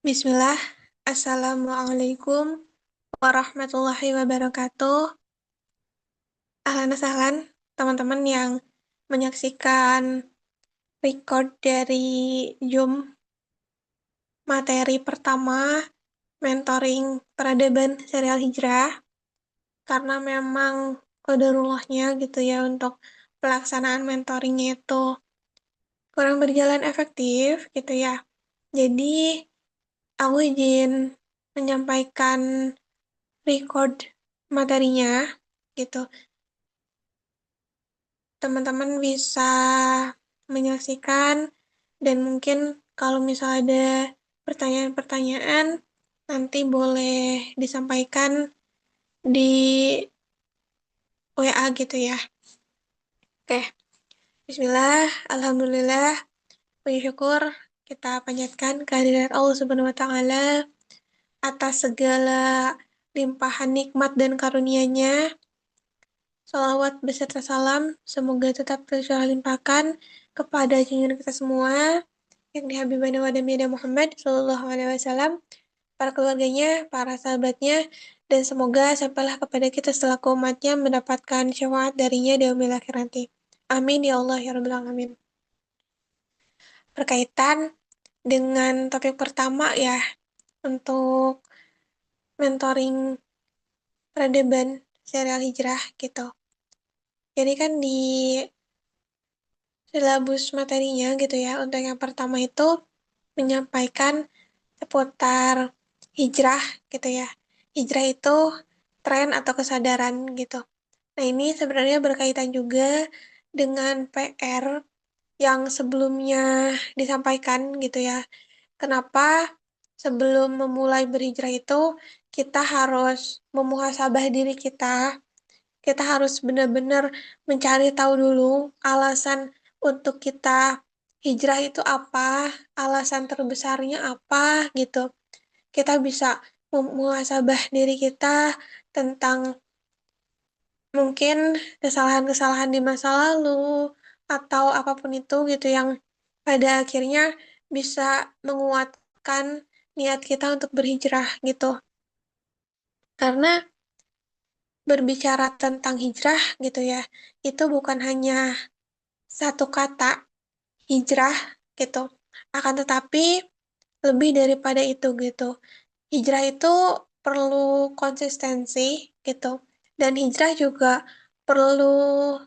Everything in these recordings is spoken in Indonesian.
Bismillah, Assalamualaikum warahmatullahi wabarakatuh. Ahlan sahlan, teman-teman yang menyaksikan record dari Zoom materi pertama mentoring peradaban serial hijrah, karena memang qadarullahnya gitu ya untuk pelaksanaan mentoringnya itu kurang berjalan efektif gitu ya. Jadi, aku izin menyampaikan record materinya gitu. Teman-teman bisa menyaksikan dan mungkin kalau misal ada pertanyaan-pertanyaan nanti boleh disampaikan di WA gitu ya. Oke, bismillah, alhamdulillah, puji syukur kita panjatkan kehadirat Allah Subhanahu wa taala atas segala limpahan nikmat dan karunia-Nya. Salawat beserta salam semoga tetap tercurah limpahkan kepada junjungan kita semua, yakni Habibana wa Nabiyyina Muhammad Sallallahu Alaihi Wasallam, para keluarganya, para sahabatnya, dan semoga sampailah kepada kita selaku umatnya mendapatkan syafaat darinya di yaumil akhir nanti. Amin ya Allah ya Rabbal Alamin. Berkaitan dengan topik pertama ya, untuk mentoring peradaban serial hijrah gitu. Jadi kan di silabus materinya gitu ya. Untuk yang pertama itu menyampaikan seputar hijrah gitu ya. Hijrah itu tren atau kesadaran gitu. Nah, ini sebenarnya berkaitan juga dengan PR yang sebelumnya disampaikan gitu ya. Kenapa sebelum memulai berhijrah itu kita harus memuhasabah diri kita harus benar-benar mencari tahu dulu alasan untuk kita hijrah itu apa, alasan terbesarnya apa gitu. Kita bisa memuhasabah diri kita tentang mungkin kesalahan-kesalahan di masa lalu atau apapun itu gitu yang pada akhirnya bisa menguatkan niat kita untuk berhijrah gitu. Karena berbicara tentang hijrah gitu ya, itu bukan hanya satu kata hijrah gitu. Akan tetapi lebih daripada itu gitu. Hijrah itu perlu konsistensi gitu. Dan hijrah juga perlu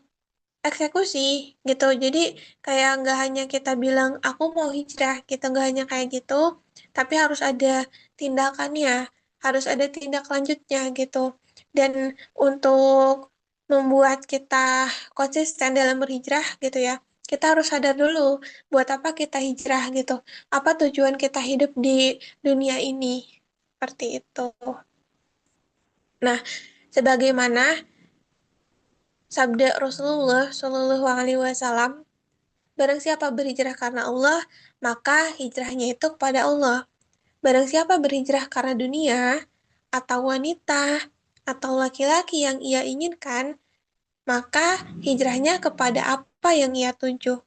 eksekusi gitu. Jadi kayak nggak hanya kita bilang aku mau hijrah gitu, nggak hanya kayak gitu, tapi harus ada tindakannya, harus ada tindak lanjutnya gitu. Dan untuk membuat kita konsisten dalam berhijrah gitu ya, kita harus sadar dulu buat apa kita hijrah gitu. Apa tujuan kita hidup di dunia ini. Seperti itu. Nah, sebagaimana sabda Rasulullah Shallallahu Alaihi Wasallam, barang siapa berhijrah karena Allah, maka hijrahnya itu kepada Allah. Barang siapa berhijrah karena dunia, atau wanita, atau laki-laki yang ia inginkan, maka hijrahnya kepada apa yang ia tuju.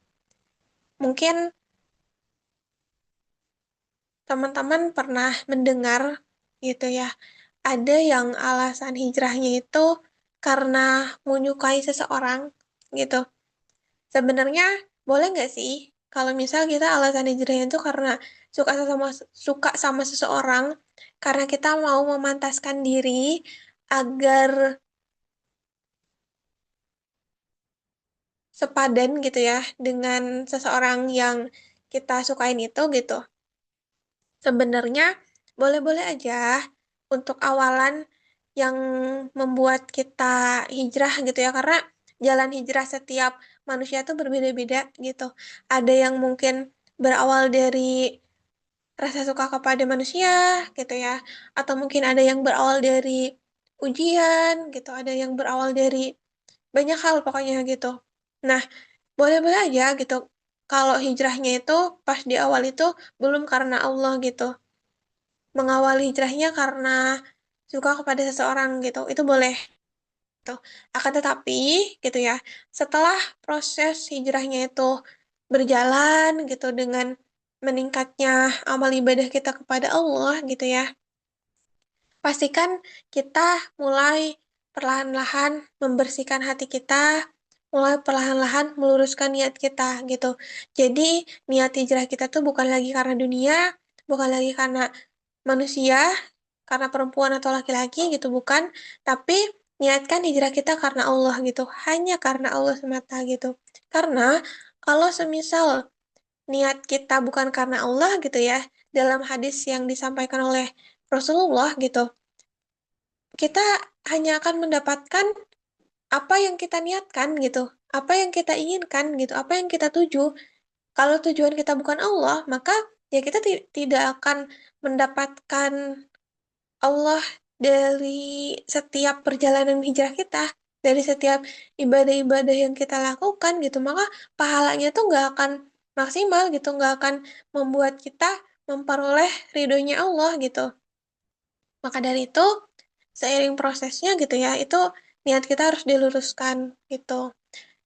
Mungkin teman-teman pernah mendengar gitu ya, ada yang alasan hijrahnya itu karena menyukai seseorang gitu. Sebenarnya boleh nggak sih kalau misal kita alasan hijrahnya itu karena suka sama seseorang, karena kita mau memantaskan diri agar sepadan gitu ya dengan seseorang yang kita sukain itu gitu. Sebenarnya boleh-boleh aja untuk awalan yang membuat kita hijrah gitu ya, karena jalan hijrah setiap manusia tuh berbeda-beda gitu. Ada yang mungkin berawal dari rasa suka kepada manusia gitu ya, atau mungkin ada yang berawal dari ujian gitu, ada yang berawal dari banyak hal pokoknya gitu. Nah, boleh-boleh aja gitu. Kalau hijrahnya itu pas di awal itu belum karena Allah gitu, mengawali hijrahnya karena suka kepada seseorang gitu, itu boleh gitu. Akan tetapi gitu ya, setelah proses hijrahnya itu berjalan gitu dengan meningkatnya amal ibadah kita kepada Allah gitu ya, pastikan kita mulai perlahan-lahan membersihkan hati kita, mulai perlahan-lahan meluruskan niat kita gitu. Jadi niat hijrah kita tuh bukan lagi karena dunia, bukan lagi karena manusia, karena perempuan atau laki-laki gitu, bukan. Tapi niatkan hijrah kita karena Allah gitu, hanya karena Allah semata gitu. Karena kalau semisal niat kita bukan karena Allah gitu ya, dalam hadis yang disampaikan oleh Rasulullah gitu, kita hanya akan mendapatkan apa yang kita niatkan gitu, apa yang kita inginkan gitu, apa yang kita tuju. Kalau tujuan kita bukan Allah, maka ya kita tidak akan mendapatkan Allah dari setiap perjalanan hijrah kita, dari setiap ibadah-ibadah yang kita lakukan gitu, maka pahalanya tuh nggak akan maksimal gitu, nggak akan membuat kita memperoleh ridhonya Allah gitu. Maka dari itu, seiring prosesnya gitu ya, itu niat kita harus diluruskan gitu.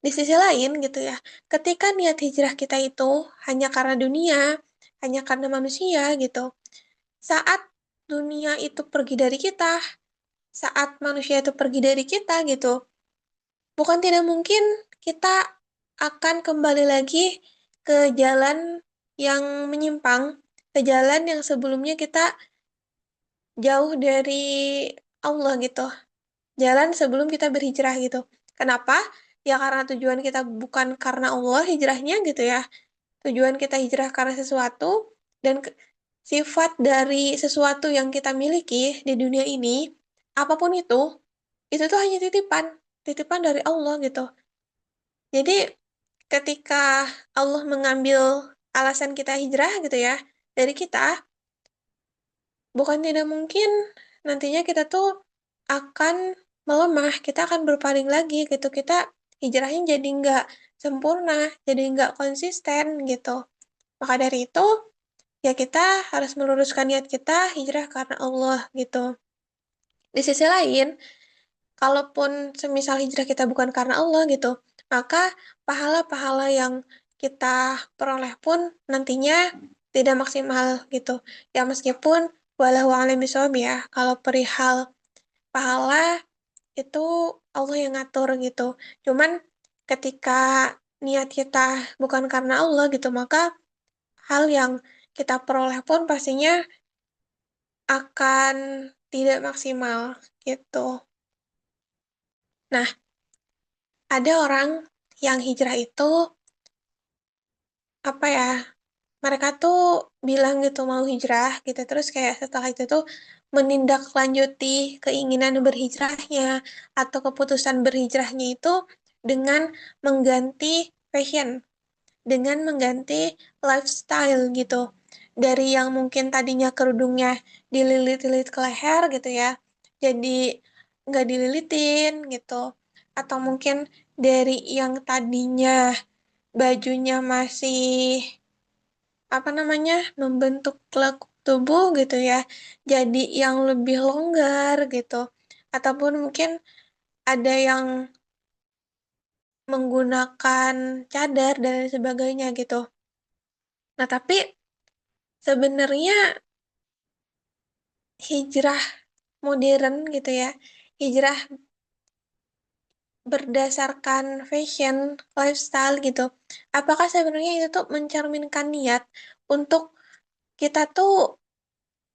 Di sisi lain gitu ya, ketika niat hijrah kita itu hanya karena dunia, hanya karena manusia gitu, saat dunia itu pergi dari kita, saat manusia itu pergi dari kita gitu, bukan tidak mungkin kita akan kembali lagi ke jalan yang menyimpang, ke jalan yang sebelumnya kita jauh dari Allah gitu, jalan sebelum kita berhijrah gitu. Kenapa? Ya karena tujuan kita bukan karena Allah hijrahnya gitu ya. Tujuan kita hijrah karena sesuatu, dan sifat dari sesuatu yang kita miliki di dunia ini, apapun itu tuh hanya titipan, titipan dari Allah gitu. Jadi ketika Allah mengambil alasan kita hijrah gitu ya dari kita, bukan tidak mungkin nantinya kita tuh akan melemah, kita akan berpaling lagi gitu. Kita hijrahnya jadi nggak sempurna, jadi nggak konsisten gitu. Maka dari itu, ya kita harus meluruskan niat kita hijrah karena Allah gitu. Di sisi lain, kalaupun semisal hijrah kita bukan karena Allah gitu, maka pahala-pahala yang kita peroleh pun nantinya tidak maksimal gitu. Ya meskipun walau alam bisawab ya, kalau perihal pahala itu Allah yang ngatur gitu. Cuman ketika niat kita bukan karena Allah gitu, maka hal yang kita peroleh pun pastinya akan tidak maksimal gitu. Nah, ada orang yang hijrah itu apa ya? Mereka tuh bilang gitu mau hijrah gitu, terus kayak setelah itu tuh menindaklanjuti keinginan berhijrahnya atau keputusan berhijrahnya itu dengan mengganti fashion, dengan mengganti lifestyle gitu. Dari yang mungkin tadinya kerudungnya dililit-lilit ke leher gitu ya, jadi nggak dililitin gitu. Atau mungkin dari yang tadinya bajunya masih apa namanya membentuk lekuk tubuh gitu ya, jadi yang lebih longgar gitu. Ataupun mungkin ada yang menggunakan cadar dan lain sebagainya gitu. Nah, tapi sebenarnya hijrah modern gitu ya, hijrah berdasarkan fashion, lifestyle gitu. Apakah sebenarnya itu tuh mencerminkan niat untuk kita tuh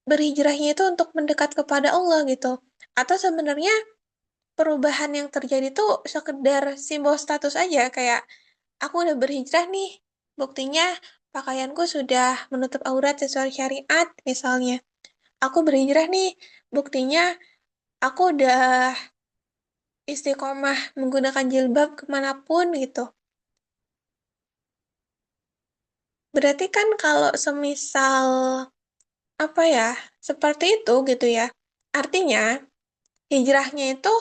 berhijrahnya itu untuk mendekat kepada Allah gitu? Atau sebenarnya perubahan yang terjadi tuh sekedar simbol status aja, kayak aku udah berhijrah nih, buktinya pakaianku sudah menutup aurat sesuai syariat misalnya. Aku berhijrah nih, buktinya aku udah istiqomah menggunakan jilbab kemanapun gitu. Berarti kan kalau semisal apa ya, seperti itu gitu ya. Artinya hijrahnya itu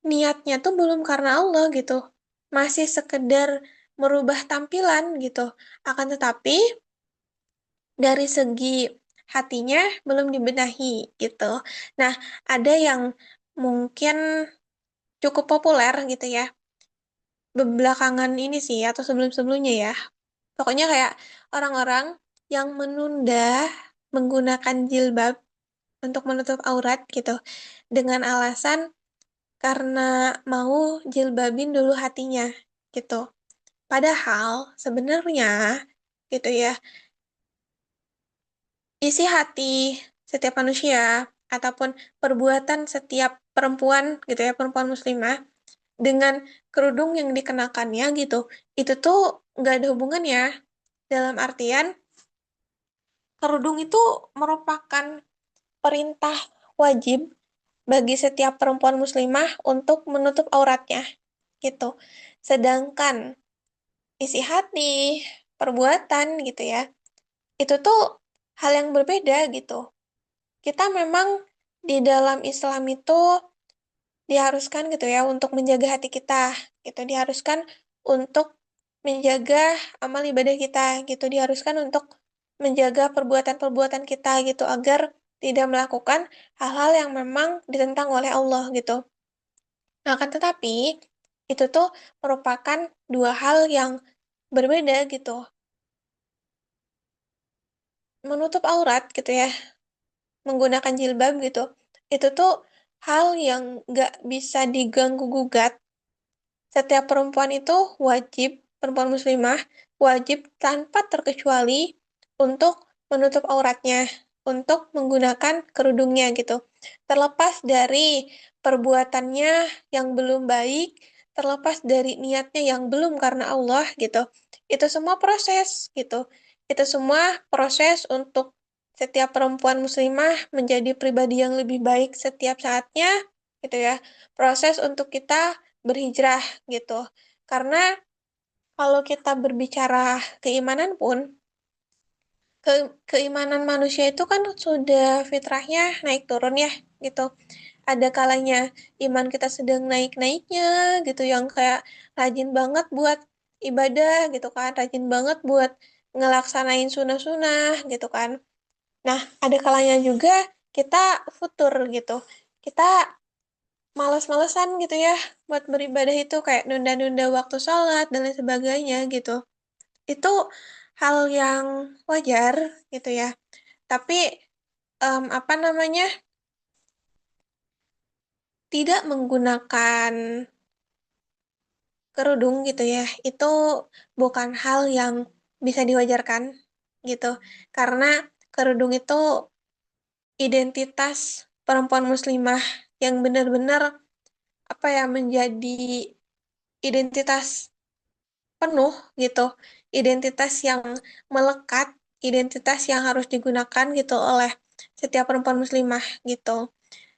niatnya tuh belum karena Allah gitu. Masih sekedar merubah tampilan gitu. Akan tetapi dari segi hatinya belum dibenahi gitu. Nah, ada yang mungkin cukup populer gitu ya. Belakangan ini sih atau sebelum-sebelumnya ya. Pokoknya kayak orang-orang yang menunda menggunakan jilbab untuk menutup aurat gitu dengan alasan karena mau jilbabin dulu hatinya gitu. Padahal sebenarnya gitu ya, isi hati setiap manusia ataupun perbuatan setiap perempuan gitu ya, perempuan muslimah dengan kerudung yang dikenakannya gitu, itu tuh nggak ada hubungannya. Dalam artian, kerudung itu merupakan perintah wajib bagi setiap perempuan muslimah untuk menutup auratnya gitu. Sedangkan isi hati, perbuatan gitu ya, itu tuh hal yang berbeda gitu. Kita memang di dalam Islam itu diharuskan gitu ya untuk menjaga hati kita gitu, diharuskan untuk menjaga amal ibadah kita gitu, diharuskan untuk menjaga perbuatan-perbuatan kita gitu agar tidak melakukan hal-hal yang memang ditentang oleh Allah gitu. Nah, akan tetapi itu tuh merupakan dua hal yang berbeda gitu. Menutup aurat gitu ya, menggunakan jilbab gitu, itu tuh hal yang nggak bisa diganggu gugat. Setiap perempuan itu wajib, perempuan muslimah, wajib tanpa terkecuali untuk menutup auratnya, untuk menggunakan kerudungnya gitu. Terlepas dari perbuatannya yang belum baik, terlepas dari niatnya yang belum karena Allah gitu. Itu semua proses gitu. Itu semua proses untuk setiap perempuan muslimah menjadi pribadi yang lebih baik setiap saatnya gitu ya. Proses untuk kita berhijrah gitu. Karena kalau kita berbicara keimanan pun, keimanan manusia itu kan sudah fitrahnya naik turun ya gitu. Ada kalanya iman kita sedang naik-naiknya gitu, yang kayak rajin banget buat ibadah gitu kan, rajin banget buat ngelaksanain sunah-sunah gitu kan. Nah, ada kalanya juga kita futur gitu. Kita malas-malesan gitu ya buat beribadah itu kayak nunda-nunda waktu sholat dan lain sebagainya gitu. Itu hal yang wajar gitu ya. Tapi apa namanya, tidak menggunakan kerudung gitu ya, itu bukan hal yang bisa diwajarkan gitu. Karena kerudung itu identitas perempuan muslimah yang benar-benar apa ya, menjadi identitas penuh gitu, identitas yang melekat, identitas yang harus digunakan gitu oleh setiap perempuan muslimah gitu.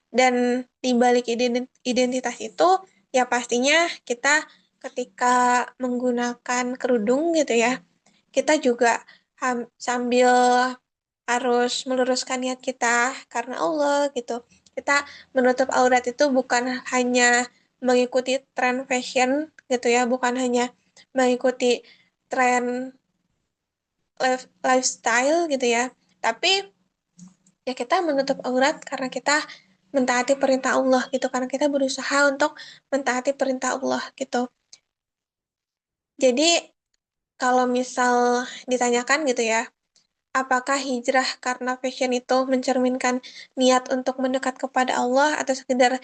Dan di balik identitas itu ya pastinya kita ketika menggunakan kerudung gitu ya, kita juga sambil harus meluruskan niat kita karena Allah gitu. Kita menutup aurat itu bukan hanya mengikuti tren fashion gitu ya, bukan hanya mengikuti tren lifestyle gitu ya. Tapi ya kita menutup aurat karena kita mentaati perintah Allah gitu, karena kita berusaha untuk mentaati perintah Allah gitu. Jadi kalau misal ditanyakan gitu ya, apakah hijrah karena fashion itu mencerminkan niat untuk mendekat kepada Allah atau sekedar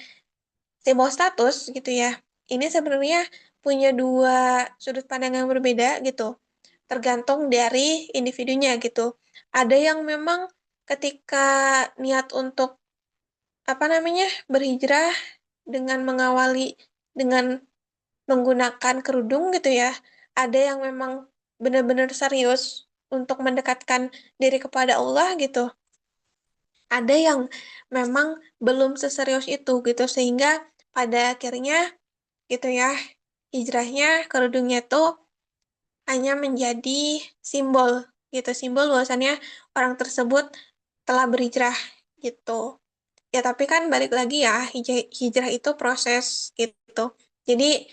simbol status gitu ya? Ini sebenarnya punya dua sudut pandang yang berbeda gitu, tergantung dari individunya gitu. Ada yang memang ketika niat untuk apa namanya, berhijrah dengan mengawali dengan menggunakan kerudung gitu ya, ada yang memang benar-benar serius untuk mendekatkan diri kepada Allah gitu. Ada yang memang belum seserius itu gitu, sehingga pada akhirnya gitu ya, hijrahnya kerudungnya tuh hanya menjadi simbol gitu, simbol bahwasannya orang tersebut telah berhijrah gitu. Ya, tapi kan balik lagi ya, hijrah itu proses gitu. Jadi,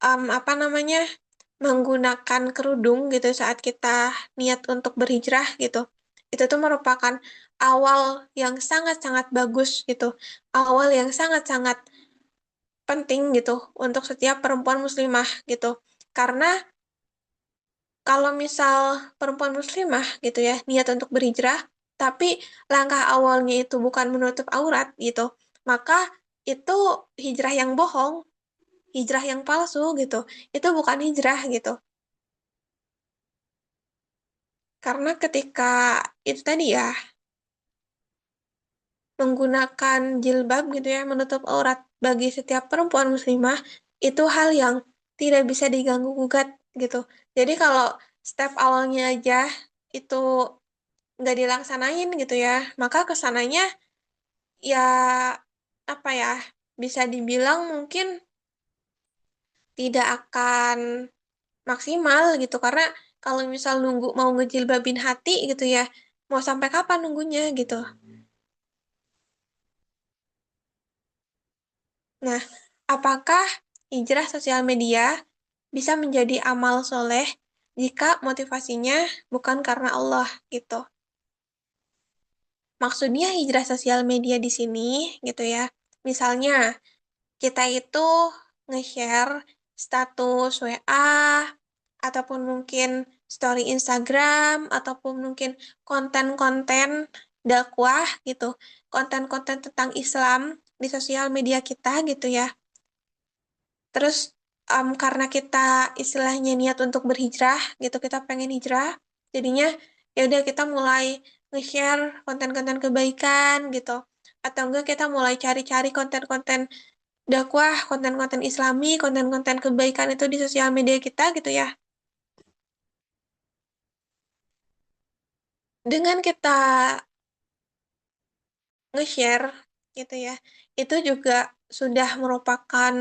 apa namanya, menggunakan kerudung gitu saat kita niat untuk berhijrah gitu. Itu tuh merupakan awal yang sangat-sangat bagus gitu. Awal yang sangat-sangat penting gitu untuk setiap perempuan muslimah gitu. Karena Kalau misal perempuan muslimah gitu ya, niat untuk berhijrah, tapi langkah awalnya itu bukan menutup aurat gitu, maka itu hijrah yang bohong, hijrah yang palsu gitu. Itu bukan hijrah gitu. Karena ketika itu tadi ya, menggunakan jilbab gitu ya, menutup aurat bagi setiap perempuan muslimah, itu hal yang tidak bisa diganggu gugat gitu. Jadi kalau step awalnya aja itu nggak dilaksanain gitu ya, maka kesananya ya apa ya, bisa dibilang mungkin tidak akan maksimal gitu. Karena kalau misal nunggu mau ngejilbabin hati gitu ya, mau sampai kapan nunggunya gitu. Nah, apakah hijrah sosial media bisa menjadi amal soleh jika motivasinya bukan karena Allah gitu? Maksudnya hijrah sosial media di sini gitu ya. Misalnya, kita itu nge-share status WA, ataupun mungkin story Instagram, ataupun mungkin konten-konten dakwah gitu, konten-konten tentang Islam di sosial media kita gitu ya. Terus karena kita istilahnya niat untuk berhijrah gitu, kita pengen hijrah, jadinya ya udah kita mulai nge-share konten-konten kebaikan gitu. Atau enggak kita mulai cari-cari konten-konten dakwah, konten-konten Islami, konten-konten kebaikan itu di sosial media kita gitu ya. Dengan kita nge-share gitu ya, itu juga sudah merupakan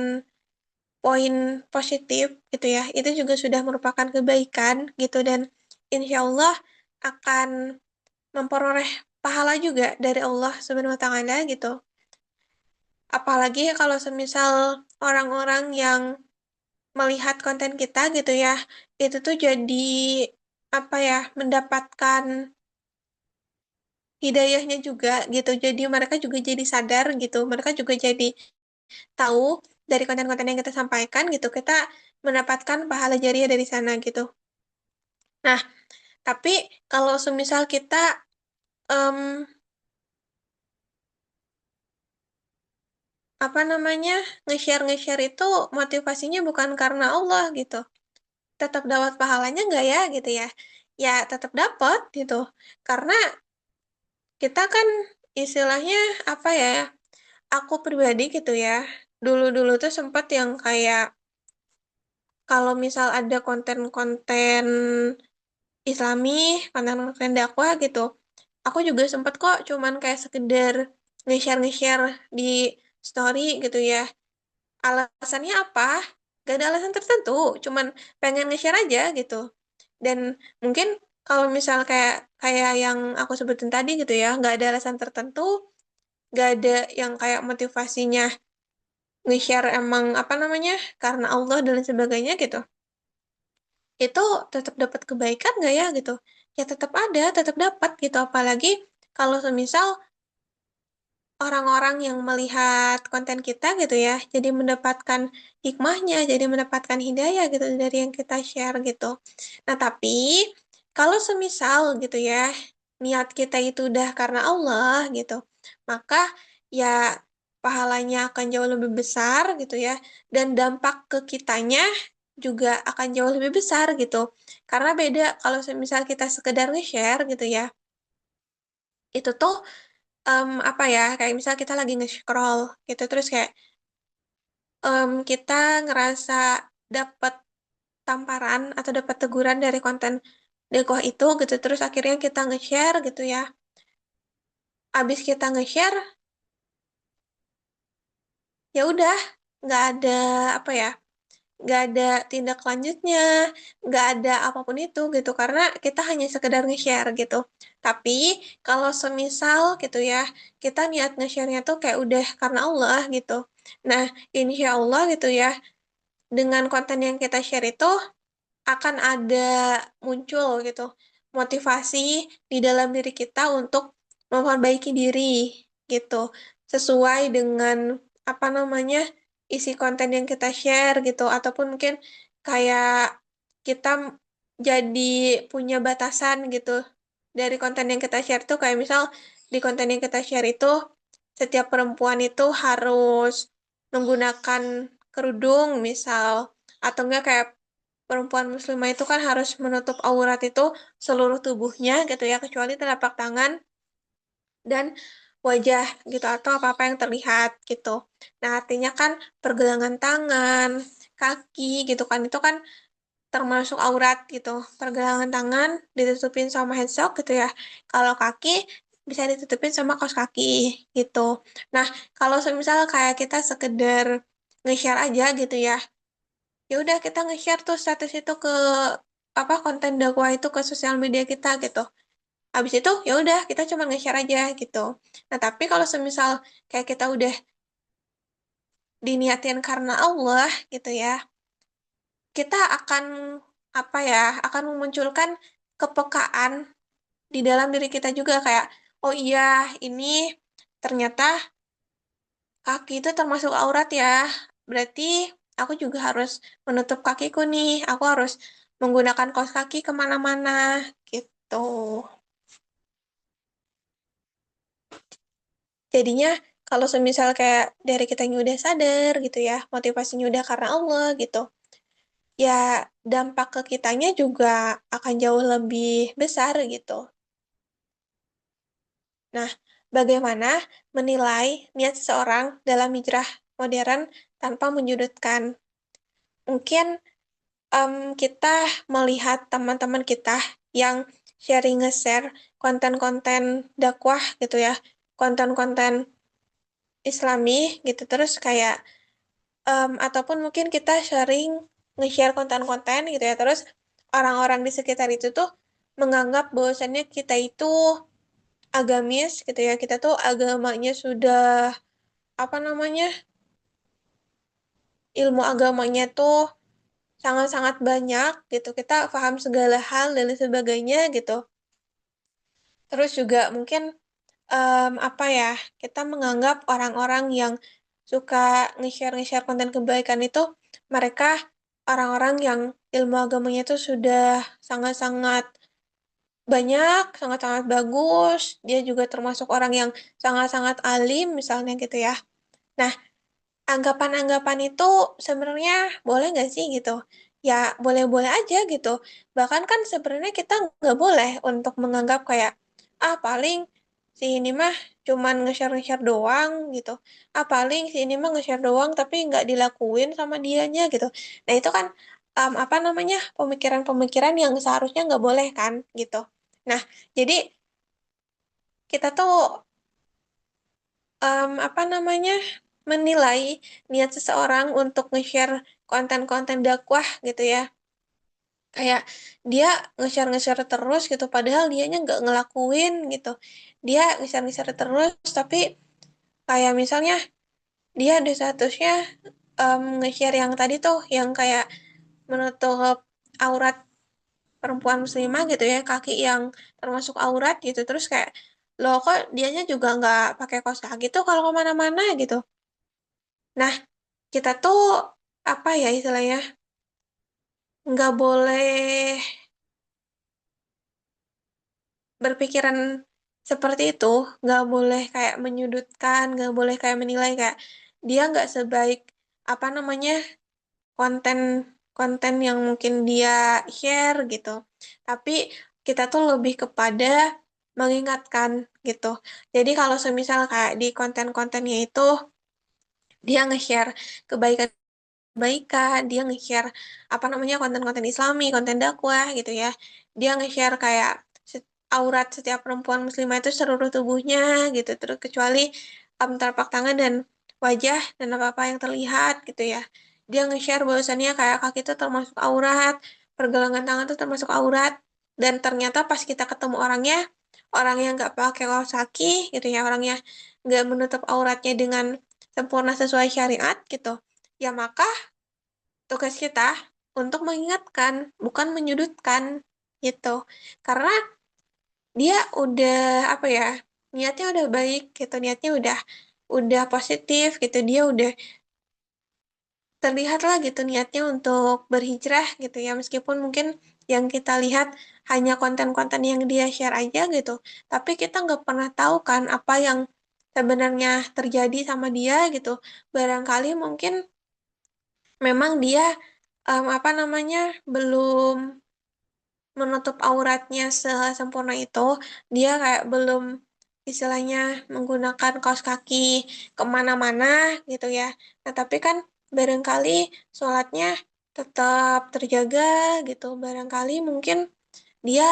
poin positif gitu ya. Itu juga sudah merupakan kebaikan gitu dan insya Allah akan memperoleh pahala juga dari Allah Subhanahu wa taala gitu. Apalagi kalau semisal orang-orang yang melihat konten kita gitu ya, itu tuh jadi apa ya, mendapatkan hidayahnya juga gitu. Jadi mereka juga jadi sadar gitu. Mereka juga jadi tahu dari konten-konten yang kita sampaikan gitu, kita mendapatkan pahala jariah dari sana gitu. Nah, tapi kalau semisal kita em, apa namanya, nge-share itu motivasinya bukan karena Allah gitu. Tetap dapat pahalanya nggak ya gitu ya? Ya tetap dapat gitu. Karena kita kan istilahnya apa ya? Aku pribadi gitu ya. Dulu-dulu tuh sempat yang kayak kalau misal ada konten-konten Islami, konten-konten dakwah gitu. Aku juga sempet kok cuman kayak sekedar nge-share di story gitu ya. Alasannya apa? Gak ada alasan tertentu, cuman pengen nge-share aja gitu. Dan mungkin kalau misal kayak kayak yang aku sebutin tadi gitu ya, nggak ada alasan tertentu, nggak ada yang kayak motivasinya nge-share emang apa namanya karena Allah dan lain sebagainya gitu. Itu tetap dapat kebaikan nggak ya gitu? Ya tetap ada, tetap dapat gitu. Apalagi kalau semisal orang-orang yang melihat konten kita gitu ya, jadi mendapatkan hikmahnya, jadi mendapatkan hidayah gitu dari yang kita share gitu. Nah, tapi kalau semisal gitu ya, niat kita itu udah karena Allah gitu, maka ya pahalanya akan jauh lebih besar gitu ya, dan dampak ke kitanya juga akan jauh lebih besar gitu. Karena beda kalau semisal kita sekedar nge-share gitu ya, itu tuh apa ya, kayak misal kita lagi nge-scroll gitu terus kayak kita ngerasa dapat tamparan atau dapat teguran dari konten dakwah itu gitu terus akhirnya kita nge-share gitu ya. Abis kita nge-share ya udah nggak ada apa ya, nggak ada tindak lanjutnya, nggak ada apapun itu gitu karena kita hanya sekedar nge-share gitu. Tapi kalau semisal gitu ya, kita niat nge-share-nya tuh kayak udah karena Allah gitu. Nah, insya Allah gitu ya, dengan konten yang kita share itu akan ada muncul gitu motivasi di dalam diri kita untuk memperbaiki diri gitu sesuai dengan apa namanya isi konten yang kita share gitu ataupun mungkin kayak kita jadi punya batasan gitu dari konten yang kita share tuh kayak misal di konten yang kita share itu setiap perempuan itu harus menggunakan kerudung misal atau enggak kayak perempuan muslimah itu kan harus menutup aurat itu seluruh tubuhnya gitu ya kecuali telapak tangan dan wajah gitu atau apa-apa yang terlihat gitu. Nah, artinya kan pergelangan tangan, kaki gitu kan itu kan termasuk aurat gitu. Pergelangan tangan ditutupin sama headsock gitu ya. Kalau kaki bisa ditutupin sama kaos kaki gitu. Nah, kalau semisal kayak kita sekedar nge-share aja gitu ya. Ya udah kita nge-share tuh status itu ke apa konten dakwah itu ke sosial media kita gitu. Habis itu ya udah kita cuma nge-share aja gitu. Nah, tapi kalau semisal kayak kita udah diniatin karena Allah gitu ya, kita akan apa ya, akan memunculkan kepekaan di dalam diri kita juga kayak oh iya, ini ternyata kaki itu termasuk aurat ya. Berarti aku juga harus menutup kakiku nih. Aku harus menggunakan kaos kaki kemana-mana gitu. Jadinya kalau semisal kayak dari kita yang udah sadar gitu ya, motivasinya udah karena Allah gitu, ya dampak ke kitanya juga akan jauh lebih besar gitu. Nah, bagaimana menilai niat seseorang dalam hijrah modern tanpa menyudutkan? Mungkin kita melihat teman-teman kita yang sharing nge-share konten-konten dakwah gitu ya, konten-konten Islami gitu, terus kayak ataupun mungkin kita sering nge-share konten-konten gitu ya, terus orang-orang di sekitar itu tuh menganggap bahwasannya kita itu agamis gitu ya, kita tuh agamanya sudah apa namanya, ilmu agamanya tuh sangat-sangat banyak gitu, kita paham segala hal dan lain sebagainya gitu. Terus juga mungkin apa ya, kita menganggap orang-orang yang suka nge-share konten kebaikan itu mereka orang-orang yang ilmu agamanya itu sudah sangat-sangat banyak, sangat-sangat bagus. Dia juga termasuk orang yang sangat-sangat alim misalnya gitu ya. Nah, anggapan-anggapan itu sebenarnya boleh nggak sih gitu? Ya, boleh-boleh aja gitu. Bahkan kan sebenarnya kita nggak boleh untuk menganggap kayak, ah paling si ini mah cuman nge-share-nge-share doang gitu. Ah paling si ini mah nge-share doang tapi nggak dilakuin sama dianya gitu. Nah itu kan apa namanya pemikiran-pemikiran yang seharusnya nggak boleh kan gitu. Nah, jadi kita tuh apa namanya menilai niat seseorang untuk nge-share konten-konten dakwah gitu ya kayak dia nge-share terus gitu padahal dianya nggak ngelakuin gitu dia nge-share terus tapi kayak misalnya dia ada statusnya nge-share yang tadi tuh yang kayak menutup aurat perempuan muslimah gitu ya kaki yang termasuk aurat gitu terus kayak loh kok dianya juga nggak pakai kaos kaki tuh kalau kemana-mana gitu. Nah, kita tuh apa ya istilahnya nggak boleh berpikiran seperti itu, nggak boleh kayak menyudutkan, nggak boleh kayak menilai kayak dia nggak sebaik apa namanya konten konten yang mungkin dia share gitu. Tapi kita tuh lebih kepada mengingatkan gitu. Jadi kalau semisal kayak di konten-kontennya itu dia nge-share kebaikan kebaikan, dia nge-share apa namanya konten-konten Islami, konten dakwah gitu ya. Dia nge-share kayak aurat setiap perempuan muslimah itu seluruh tubuhnya gitu, terus kecuali telapak tangan dan wajah dan apa-apa yang terlihat gitu ya. Dia nge-share bahwasannya kayak kaki itu termasuk aurat, pergelangan tangan itu termasuk aurat, dan ternyata pas kita ketemu orangnya, orang yang nggak pakai kaos kaki gitu ya, orangnya nggak menutup auratnya dengan sempurna sesuai syariat gitu ya maka tugas kita untuk mengingatkan, bukan menyudutkan gitu. Karena dia udah apa ya, niatnya udah baik gitu, niatnya udah positif gitu. Dia udah terlihat lah gitu niatnya untuk berhijrah gitu ya. Meskipun mungkin Yang kita lihat hanya konten-konten yang dia share aja gitu. Tapi kita nggak pernah tahu kan apa yang sebenarnya terjadi sama dia gitu. Barangkali mungkin memang dia apa namanya belum menutup auratnya sesempurna itu, dia kayak belum istilahnya menggunakan kaos kaki kemana-mana gitu ya. Nah, tapi kan barangkali sholatnya tetap terjaga gitu. Barangkali mungkin dia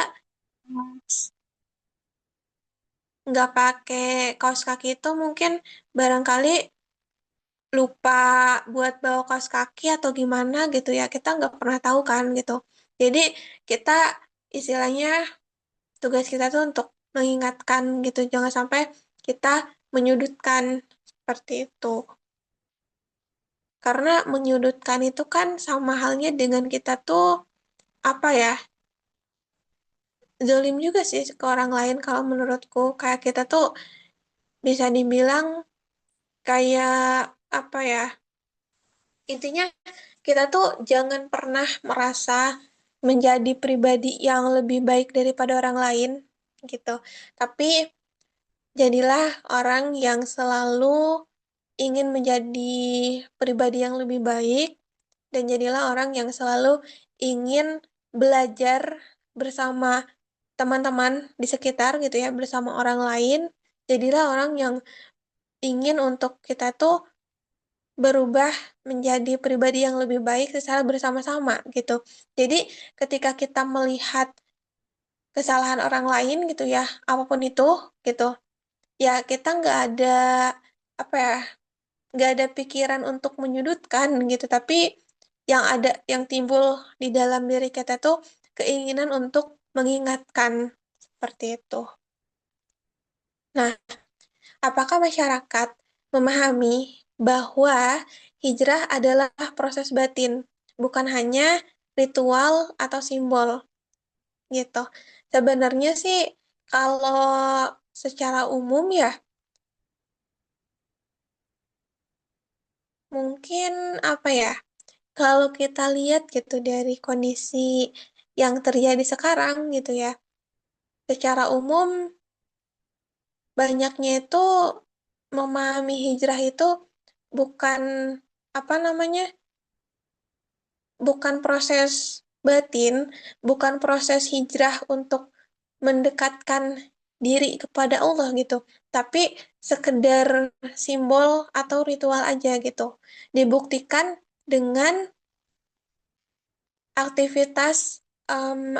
nggak pakai kaos kaki itu mungkin barangkali lupa buat bawa kaos kaki atau gimana gitu ya. Kita nggak pernah tahu kan gitu. Jadi kita istilahnya tugas kita tuh untuk mengingatkan gitu, jangan sampai kita menyudutkan seperti itu. Karena menyudutkan itu kan sama halnya dengan kita tuh apa ya, zalim juga sih ke orang lain kalau menurutku. Kayak kita tuh bisa dibilang kayak apa ya, intinya kita tuh jangan pernah merasa menjadi pribadi yang lebih baik daripada orang lain gitu. Tapi jadilah orang yang selalu ingin menjadi pribadi yang lebih baik, dan jadilah orang yang selalu ingin belajar bersama teman-teman di sekitar gitu ya, bersama orang lain. Jadilah orang yang ingin untuk kita tuh berubah menjadi pribadi yang lebih baik secara bersama-sama gitu. Jadi ketika kita melihat kesalahan orang lain gitu ya, apapun itu gitu, ya kita nggak ada apa ya, nggak ada pikiran untuk menyudutkan gitu, tapi yang ada yang timbul di dalam diri kita tuh keinginan untuk mengingatkan seperti itu. Nah, apakah masyarakat memahami bahwa hijrah adalah proses batin, bukan hanya ritual atau simbol gitu? Sebenarnya sih kalau secara umum ya mungkin apa ya? Kalau kita lihat gitu dari kondisi yang terjadi sekarang gitu ya, secara umum banyaknya itu memahami hijrah itu bukan apa namanya, bukan proses batin, bukan proses hijrah untuk mendekatkan diri kepada Allah gitu, tapi sekedar simbol atau ritual aja gitu. Dibuktikan dengan aktivitas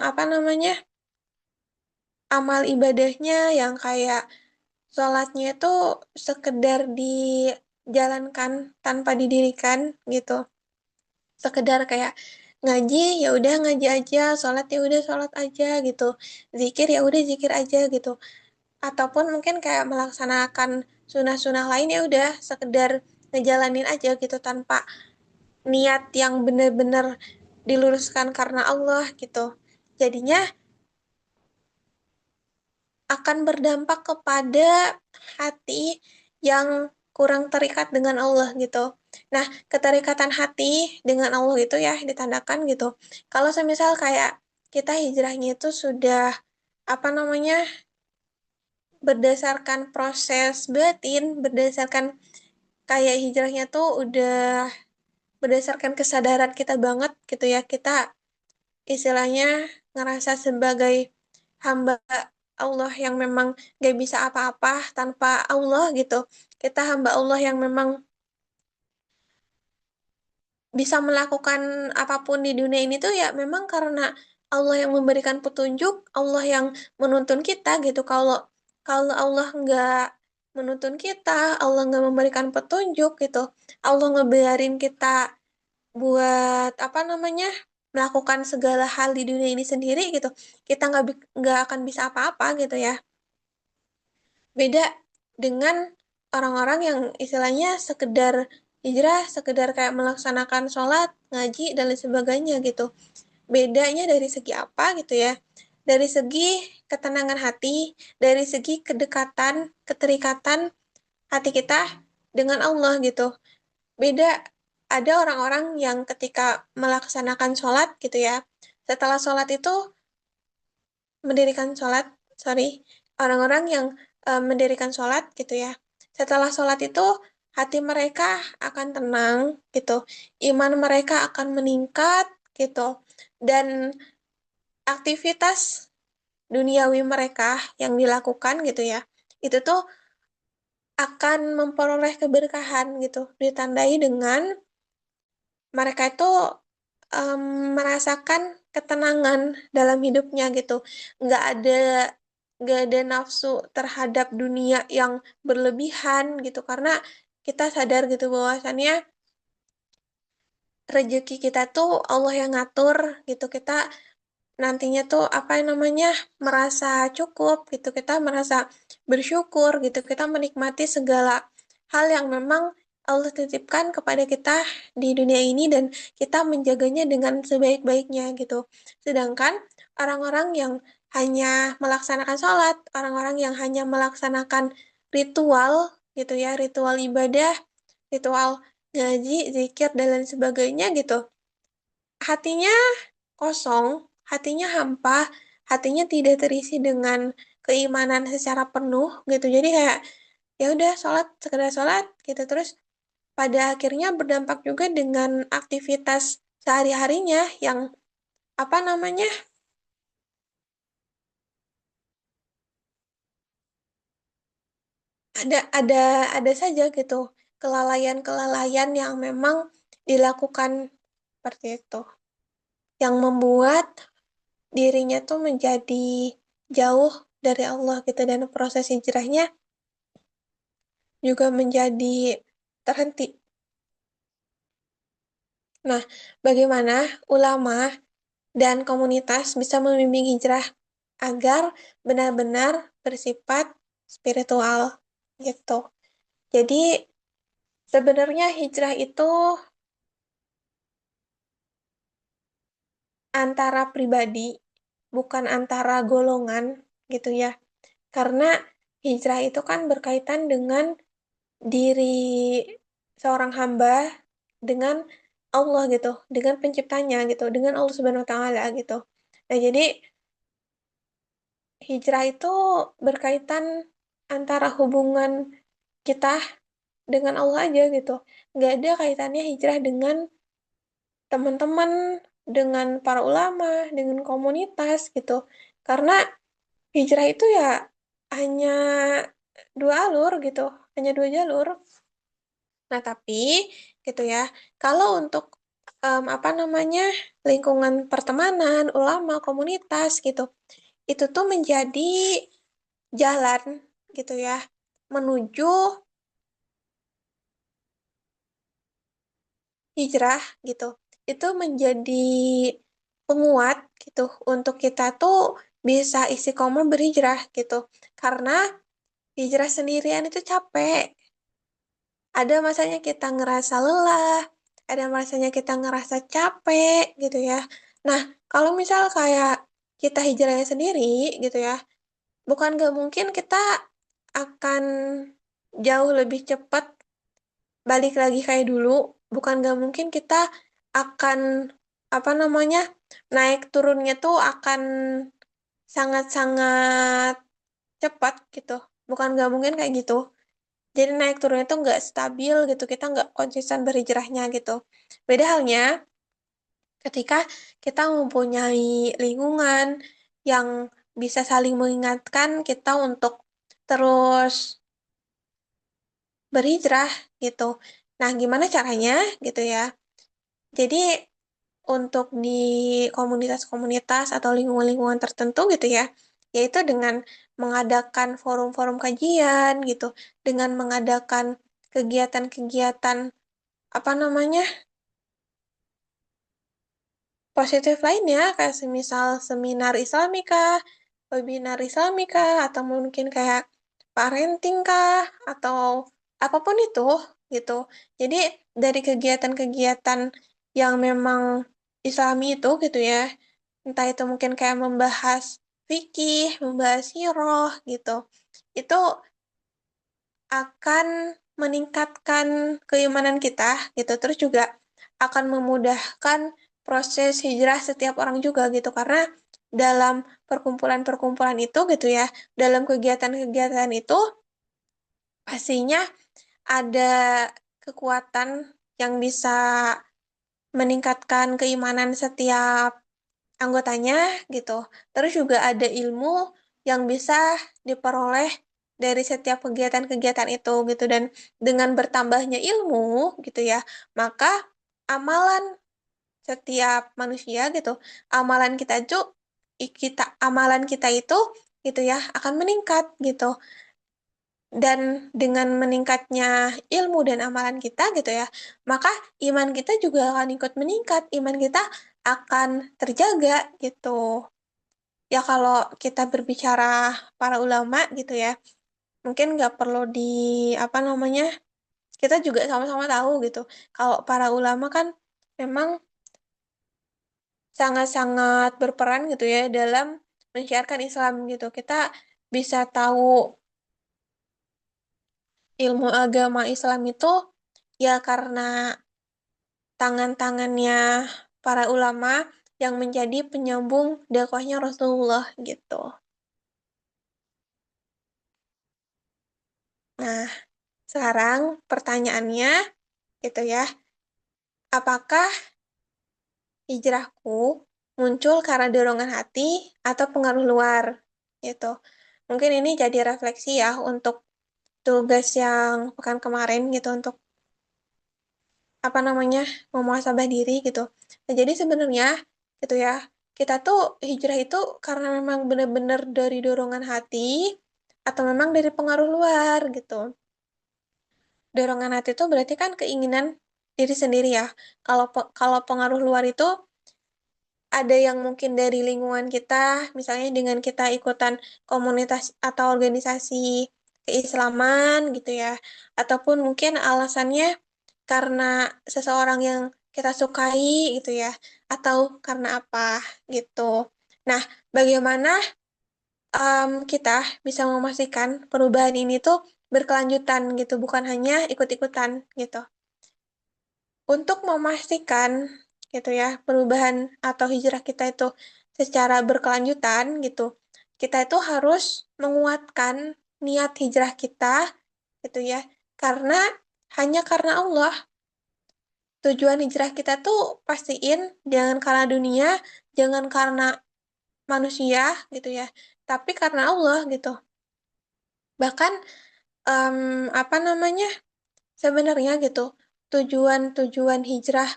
apa namanya, amal ibadahnya yang kayak sholatnya itu sekedar dijalankan tanpa didirikan gitu, sekedar kayak ngaji ya udah ngaji aja, sholat ya udah sholat aja gitu, zikir ya udah zikir aja gitu, ataupun mungkin kayak melaksanakan sunah-sunah lain ya udah sekedar ngejalanin aja gitu tanpa niat yang benar-benar diluruskan karena Allah gitu. Jadinya akan berdampak kepada hati yang kurang terikat dengan Allah gitu. Nah, keterikatan hati dengan Allah itu ya ditandakan gitu. Kalau semisal kayak kita hijrahnya itu sudah apa namanya, berdasarkan proses batin, berdasarkan kayak hijrahnya tuh udah berdasarkan kesadaran kita banget gitu ya. Kita istilahnya ngerasa sebagai hamba Allah yang memang gak bisa apa-apa tanpa Allah gitu. Kita hamba Allah yang memang bisa melakukan apapun di dunia ini tuh ya memang karena Allah yang memberikan petunjuk, Allah yang menuntun kita gitu. Kalau kalau Allah nggak menuntun kita, Allah nggak memberikan petunjuk gitu, Allah ngebiarin kita buat apa namanya, melakukan segala hal di dunia ini sendiri gitu, kita nggak akan bisa apa-apa gitu ya. Beda dengan orang-orang yang istilahnya sekedar hijrah, sekedar kayak melaksanakan sholat, ngaji dan lain sebagainya gitu. Bedanya dari segi apa gitu ya, dari segi ketenangan hati, dari segi kedekatan, keterikatan hati kita dengan Allah gitu. Beda, ada orang-orang yang ketika melaksanakan sholat gitu ya, Setelah sholat itu, mendirikan sholat, sorry, orang-orang yang mendirikan sholat gitu ya. Setelah sholat itu, hati mereka akan tenang gitu, iman mereka akan meningkat gitu, dan aktivitas duniawi mereka yang dilakukan gitu ya, itu tuh akan memperoleh keberkahan gitu, ditandai dengan mereka itu em, merasakan ketenangan dalam hidupnya gitu. Nggak ada nggak ada nafsu terhadap dunia yang berlebihan gitu, karena kita sadar gitu bahwasannya rezeki kita tuh Allah yang ngatur gitu. Kita nantinya tuh apa yang namanya merasa cukup gitu, kita merasa bersyukur gitu, kita menikmati segala hal yang memang Allah titipkan kepada kita di dunia ini, dan kita menjaganya dengan sebaik-baiknya gitu. Sedangkan orang-orang yang hanya melaksanakan sholat, orang-orang yang hanya melaksanakan ritual gitu ya, ritual ibadah, ritual ngaji, zikir, dan lain sebagainya gitu, hatinya kosong, hatinya hampa, hatinya tidak terisi dengan keimanan secara penuh gitu. Jadi kayak ya udah sholat sekedar sholat gitu, terus pada akhirnya berdampak juga dengan aktivitas sehari-harinya yang apa namanya, ada ada saja gitu kelalaian-kelalaian yang memang dilakukan seperti itu, yang membuat dirinya tuh menjadi jauh dari Allah gitu, dan proses hijrahnya juga menjadi terhenti. Nah, bagaimana ulama dan komunitas bisa membimbing hijrah agar benar-benar bersifat spiritual gitu. Jadi sebenarnya hijrah itu antara pribadi, bukan antara golongan gitu ya. Karena hijrah itu kan berkaitan dengan diri seorang hamba dengan Allah gitu, dengan penciptanya gitu, dengan Allah Subhanahu wa taala gitu. Nah, jadi hijrah itu berkaitan antara hubungan kita dengan Allah aja gitu. Nggak ada kaitannya hijrah dengan teman-teman, dengan para ulama, dengan komunitas gitu. Karena hijrah itu ya hanya dua alur gitu, hanya dua jalur. Nah, tapi gitu ya, kalau untuk apa namanya, lingkungan pertemanan, ulama, komunitas gitu, itu tuh menjadi jalan gitu ya menuju hijrah gitu. Itu menjadi penguat gitu untuk kita tuh bisa istiqomah berhijrah gitu. Karena hijrah sendirian itu capek. Ada masanya kita ngerasa lelah, ada masanya kita ngerasa capek gitu ya. Nah, kalau misal kayak kita hijrahnya sendiri gitu ya, bukan gak mungkin kita akan jauh lebih cepat balik lagi kayak dulu. Bukan gak mungkin kita akan apa namanya, naik turunnya tuh akan sangat-sangat cepat gitu. Bukan gak mungkin kayak gitu. Jadi naik turunnya tuh nggak stabil gitu, kita nggak konsisten berhijrahnya gitu. Beda halnya ketika kita mempunyai lingkungan yang bisa saling mengingatkan kita untuk terus berhijrah gitu. Nah, gimana caranya gitu ya? Jadi untuk di komunitas-komunitas atau lingkungan-lingkungan tertentu gitu ya, yaitu dengan mengadakan forum-forum kajian gitu, dengan mengadakan kegiatan-kegiatan apa namanya, positif lainnya, kayak semisal seminar Islamika, webinar Islamika, atau mungkin kayak parenting kah, atau apapun itu gitu. Jadi dari kegiatan-kegiatan yang memang Islami itu gitu ya, entah itu mungkin kayak membahas fikih, membahas sirah gitu, itu akan meningkatkan keimanan kita gitu, terus juga akan memudahkan proses hijrah setiap orang juga gitu karena dalam perkumpulan-perkumpulan itu gitu ya, dalam kegiatan-kegiatan itu pastinya ada kekuatan yang bisa meningkatkan keimanan setiap anggotanya gitu. Terus juga ada ilmu yang bisa diperoleh dari setiap kegiatan-kegiatan itu gitu dan dengan bertambahnya ilmu gitu ya, maka amalan setiap manusia gitu, amalan kita itu gitu ya akan meningkat gitu. Dan dengan meningkatnya ilmu dan amalan kita gitu ya, maka iman kita juga akan ikut meningkat, iman kita akan terjaga gitu. Ya kalau kita berbicara para ulama gitu ya, mungkin nggak perlu apa namanya, kita juga sama-sama tahu gitu. Kalau para ulama kan memang sangat-sangat berperan gitu ya dalam mensiarkan Islam gitu. Kita bisa tahu ilmu agama Islam itu ya karena tangan-tangannya para ulama yang menjadi penyambung dakwahnya Rasulullah gitu. Nah, sekarang pertanyaannya gitu ya, apakah hijrahku muncul karena dorongan hati atau pengaruh luar? Gitu. Mungkin ini jadi refleksi ya untuk tugas yang pekan kemarin gitu untuk apa namanya memuhasabah diri gitu. Nah, jadi sebenarnya gitu ya kita tuh hijrah itu karena memang benar-benar dari dorongan hati atau memang dari pengaruh luar gitu. Dorongan hati itu berarti kan keinginan diri sendiri ya. Kalau pengaruh luar itu ada yang mungkin dari lingkungan kita, misalnya dengan kita ikutan komunitas atau organisasi keislaman gitu ya, ataupun mungkin alasannya karena seseorang yang kita sukai gitu ya, atau karena apa gitu. Nah, bagaimana kita bisa memastikan perubahan ini tuh berkelanjutan gitu, bukan hanya ikut-ikutan gitu. Untuk memastikan gitu ya perubahan atau hijrah kita itu secara berkelanjutan gitu, kita itu harus menguatkan niat hijrah kita gitu ya, karena hanya karena Allah. Tujuan hijrah kita tuh pastiin jangan karena dunia, jangan karena manusia gitu ya, tapi karena Allah gitu. Bahkan em, apa namanya sebenarnya gitu tujuan-tujuan hijrah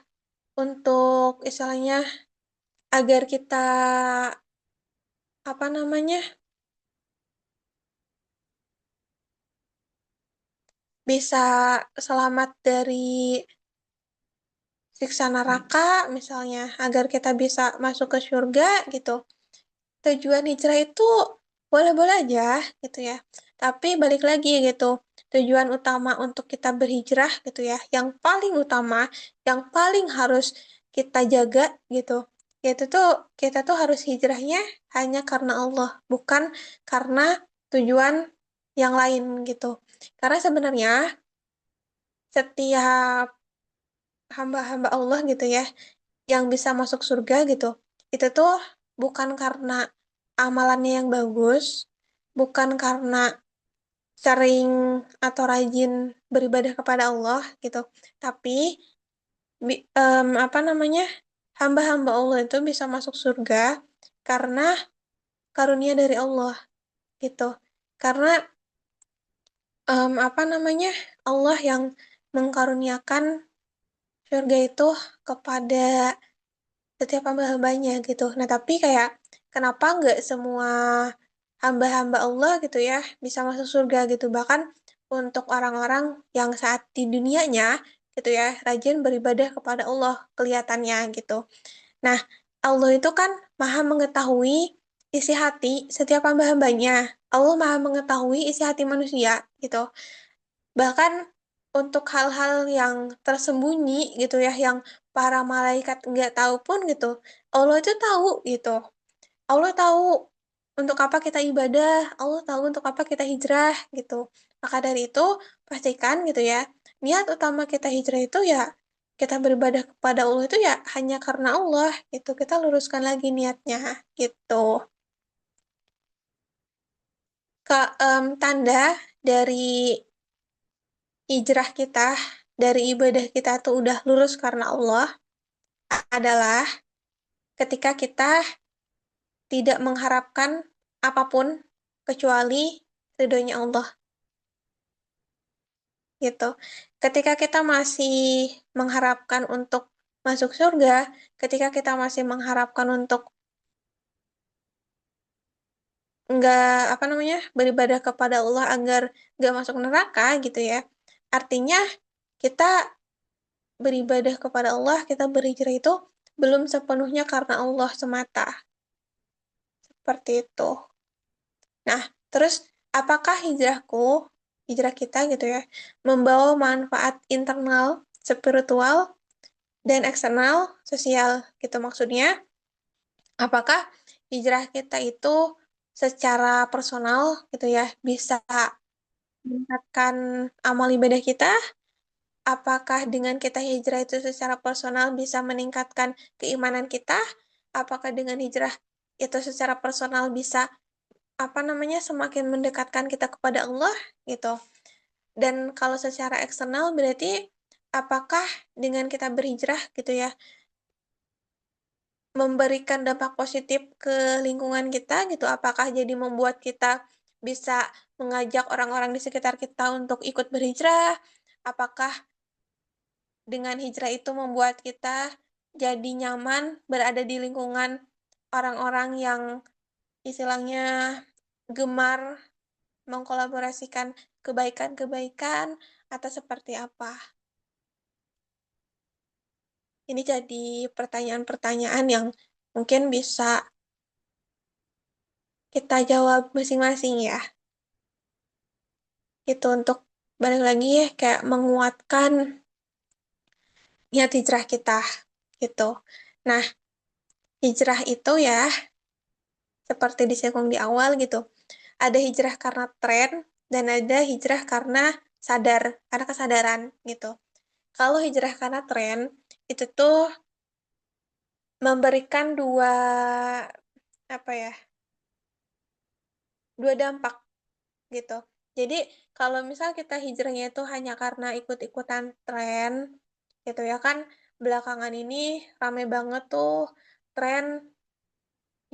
untuk istilahnya agar kita apa namanya bisa selamat dari siksa neraka misalnya agar kita bisa masuk ke surga gitu. Tujuan hijrah itu boleh-boleh aja gitu ya. Tapi balik lagi gitu. Tujuan utama untuk kita berhijrah gitu ya, yang paling utama, yang paling harus kita jaga gitu. Yaitu tuh kita tuh harus hijrahnya hanya karena Allah, bukan karena tujuan yang lain gitu. Karena sebenarnya setiap hamba-hamba Allah gitu ya, yang bisa masuk surga gitu, itu tuh bukan karena amalannya yang bagus, bukan karena sering atau rajin beribadah kepada Allah gitu, tapi apa namanya hamba-hamba Allah itu bisa masuk surga karena karunia dari Allah gitu, karena apa namanya Allah yang mengkaruniakan surga itu kepada setiap hamba-hambanya gitu. Nah, tapi kayak kenapa nggak semua hamba-hamba Allah gitu ya bisa masuk surga gitu. Bahkan untuk orang-orang yang saat di dunianya gitu ya rajin beribadah kepada Allah kelihatannya gitu. Nah, Allah itu kan maha mengetahui isi hati setiap hamba-hambanya. Allah maha mengetahui isi hati manusia gitu. Bahkan untuk hal-hal yang tersembunyi gitu ya, yang para malaikat nggak tahu pun gitu, Allah itu tahu gitu. Allah tahu untuk apa kita ibadah, Allah tahu untuk apa kita hijrah gitu. Maka dari itu, pastikan gitu ya, niat utama kita hijrah itu ya kita beribadah kepada Allah itu ya hanya karena Allah gitu. Kita luruskan lagi niatnya gitu. Tanda dari hijrah kita, dari ibadah kita tuh udah lurus karena Allah adalah ketika kita tidak mengharapkan apapun kecuali ridhonya Allah gitu. Ketika kita masih mengharapkan untuk masuk surga, ketika kita masih mengharapkan untuk nggak apa namanya beribadah kepada Allah agar nggak masuk neraka gitu ya. Artinya kita beribadah kepada Allah, kita berhijrah itu belum sepenuhnya karena Allah semata. Seperti itu. Nah, terus apakah hijrah kita gitu ya, membawa manfaat internal, spiritual, dan eksternal, sosial gitu maksudnya? Apakah hijrah kita itu secara personal gitu ya, bisa meningkatkan amal ibadah kita? Apakah dengan kita hijrah itu secara personal bisa meningkatkan keimanan kita? Apakah dengan hijrah itu secara personal bisa apa namanya semakin mendekatkan kita kepada Allah gitu. Dan kalau secara eksternal berarti apakah dengan kita berhijrah gitu ya memberikan dampak positif ke lingkungan kita gitu. Apakah jadi membuat kita bisa mengajak orang-orang di sekitar kita untuk ikut berhijrah? Apakah dengan hijrah itu membuat kita jadi nyaman berada di lingkungan orang-orang yang istilahnya gemar mengkolaborasikan kebaikan-kebaikan atau seperti apa? Ini jadi pertanyaan-pertanyaan yang mungkin bisa kita jawab masing-masing ya. Itu untuk balik lagi ya kayak menguatkan niat hijrah kita gitu. Nah, hijrah itu ya seperti disinggung di awal gitu. Ada hijrah karena tren dan ada hijrah karena kesadaran gitu. Kalau hijrah karena tren itu tuh memberikan apa ya? Dua dampak gitu. Jadi kalau misal kita hijrahnya itu hanya karena ikut-ikutan tren gitu ya kan belakangan ini rame banget tuh tren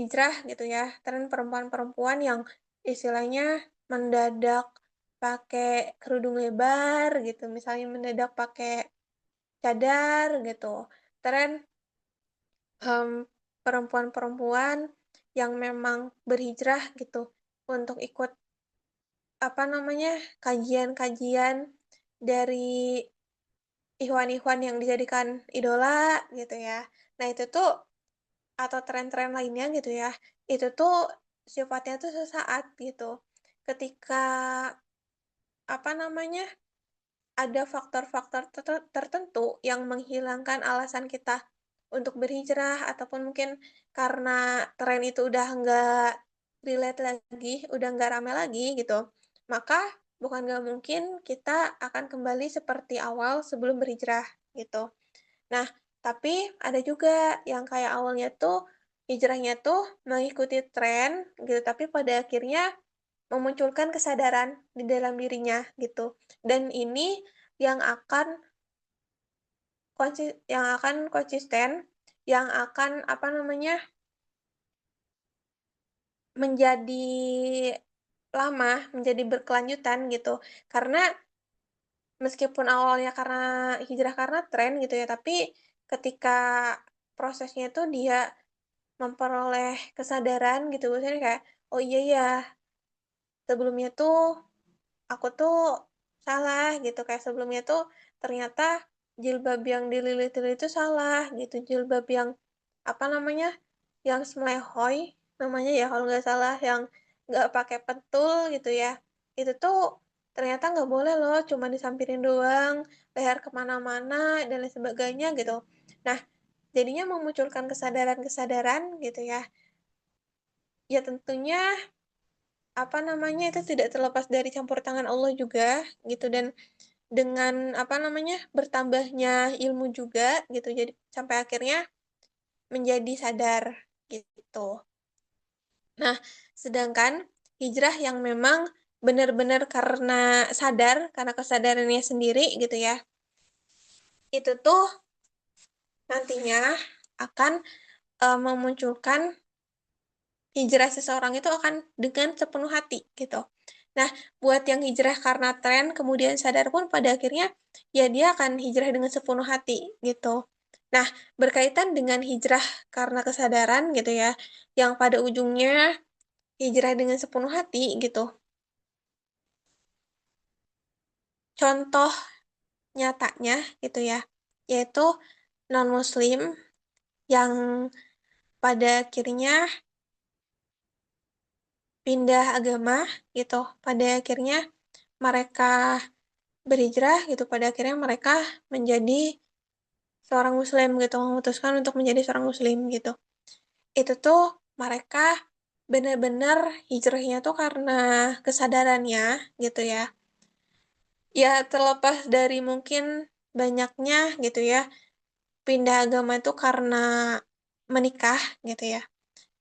hijrah gitu ya, tren perempuan-perempuan yang istilahnya mendadak pakai kerudung lebar gitu, misalnya mendadak pakai cadar gitu. Tren em, perempuan-perempuan yang memang berhijrah gitu untuk ikut apa namanya kajian-kajian dari ikhwan-ikhwan yang dijadikan idola gitu ya. Nah itu tuh atau tren-tren lainnya gitu ya, itu tuh sifatnya tuh sesaat gitu. Ketika apa namanya ada faktor-faktor tertentu yang menghilangkan alasan kita untuk berhijrah ataupun mungkin karena tren itu udah nggak relate lagi, udah nggak rame lagi gitu, maka bukan nggak mungkin kita akan kembali seperti awal sebelum berhijrah gitu. Nah, tapi ada juga yang kayak awalnya tuh hijrahnya tuh mengikuti tren gitu, tapi pada akhirnya memunculkan kesadaran di dalam dirinya gitu. Dan ini yang akan konsisten, yang akan apa namanya menjadi lama, menjadi berkelanjutan gitu. Karena meskipun awalnya karena hijrah karena tren gitu ya, tapi ketika prosesnya itu dia memperoleh kesadaran gitu, misalnya kayak, oh iya ya, sebelumnya tuh aku tuh salah gitu kayak sebelumnya tuh ternyata jilbab yang dililit-lilit itu salah gitu jilbab yang apa namanya yang semlehoi namanya ya kalau nggak salah yang nggak pakai pentul gitu ya itu tuh ternyata nggak boleh loh cuma disampirin doang leher kemana-mana dan lain sebagainya gitu nah jadinya memunculkan kesadaran-kesadaran gitu ya ya tentunya apa namanya itu tidak terlepas dari campur tangan Allah juga gitu dan dengan apa namanya bertambahnya ilmu juga gitu. Jadi sampai akhirnya menjadi sadar gitu. Nah, sedangkan hijrah yang memang benar-benar karena sadar, karena kesadarannya sendiri gitu ya, itu tuh nantinya akan memunculkan hijrah seseorang itu akan dengan sepenuh hati gitu. Nah, buat yang hijrah karena tren kemudian sadar pun pada akhirnya ya dia akan hijrah dengan sepenuh hati gitu. Nah, berkaitan dengan hijrah karena kesadaran gitu ya, yang pada ujungnya hijrah dengan sepenuh hati gitu. Contoh nyatanya gitu ya, yaitu non-muslim yang pada akhirnya pindah agama gitu. Pada akhirnya mereka berhijrah gitu. Pada akhirnya mereka menjadi seorang muslim gitu, memutuskan untuk menjadi seorang muslim gitu. Itu tuh mereka benar-benar hijrahnya tuh karena kesadarannya gitu ya. Ya terlepas dari mungkin banyaknya gitu ya pindah agama itu karena menikah gitu ya.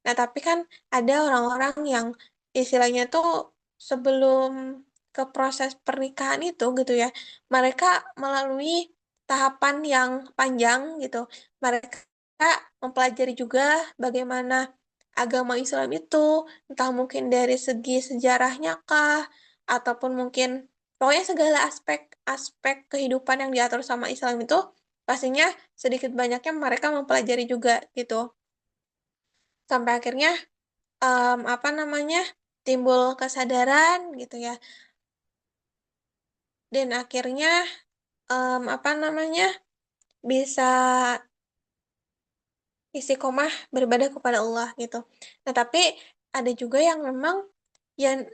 Nah, tapi kan ada orang-orang yang istilahnya tuh sebelum ke proses pernikahan itu gitu ya, mereka melalui tahapan yang panjang gitu. Mereka mempelajari juga bagaimana agama Islam itu, entah mungkin dari segi sejarahnya kah, ataupun mungkin pokoknya segala aspek kehidupan yang diatur sama Islam itu pastinya sedikit banyaknya mereka mempelajari juga gitu. Sampai akhirnya apa namanya timbul kesadaran gitu ya dan akhirnya apa namanya bisa istiqomah beribadah kepada Allah gitu. Nah tapi ada juga yang memang yang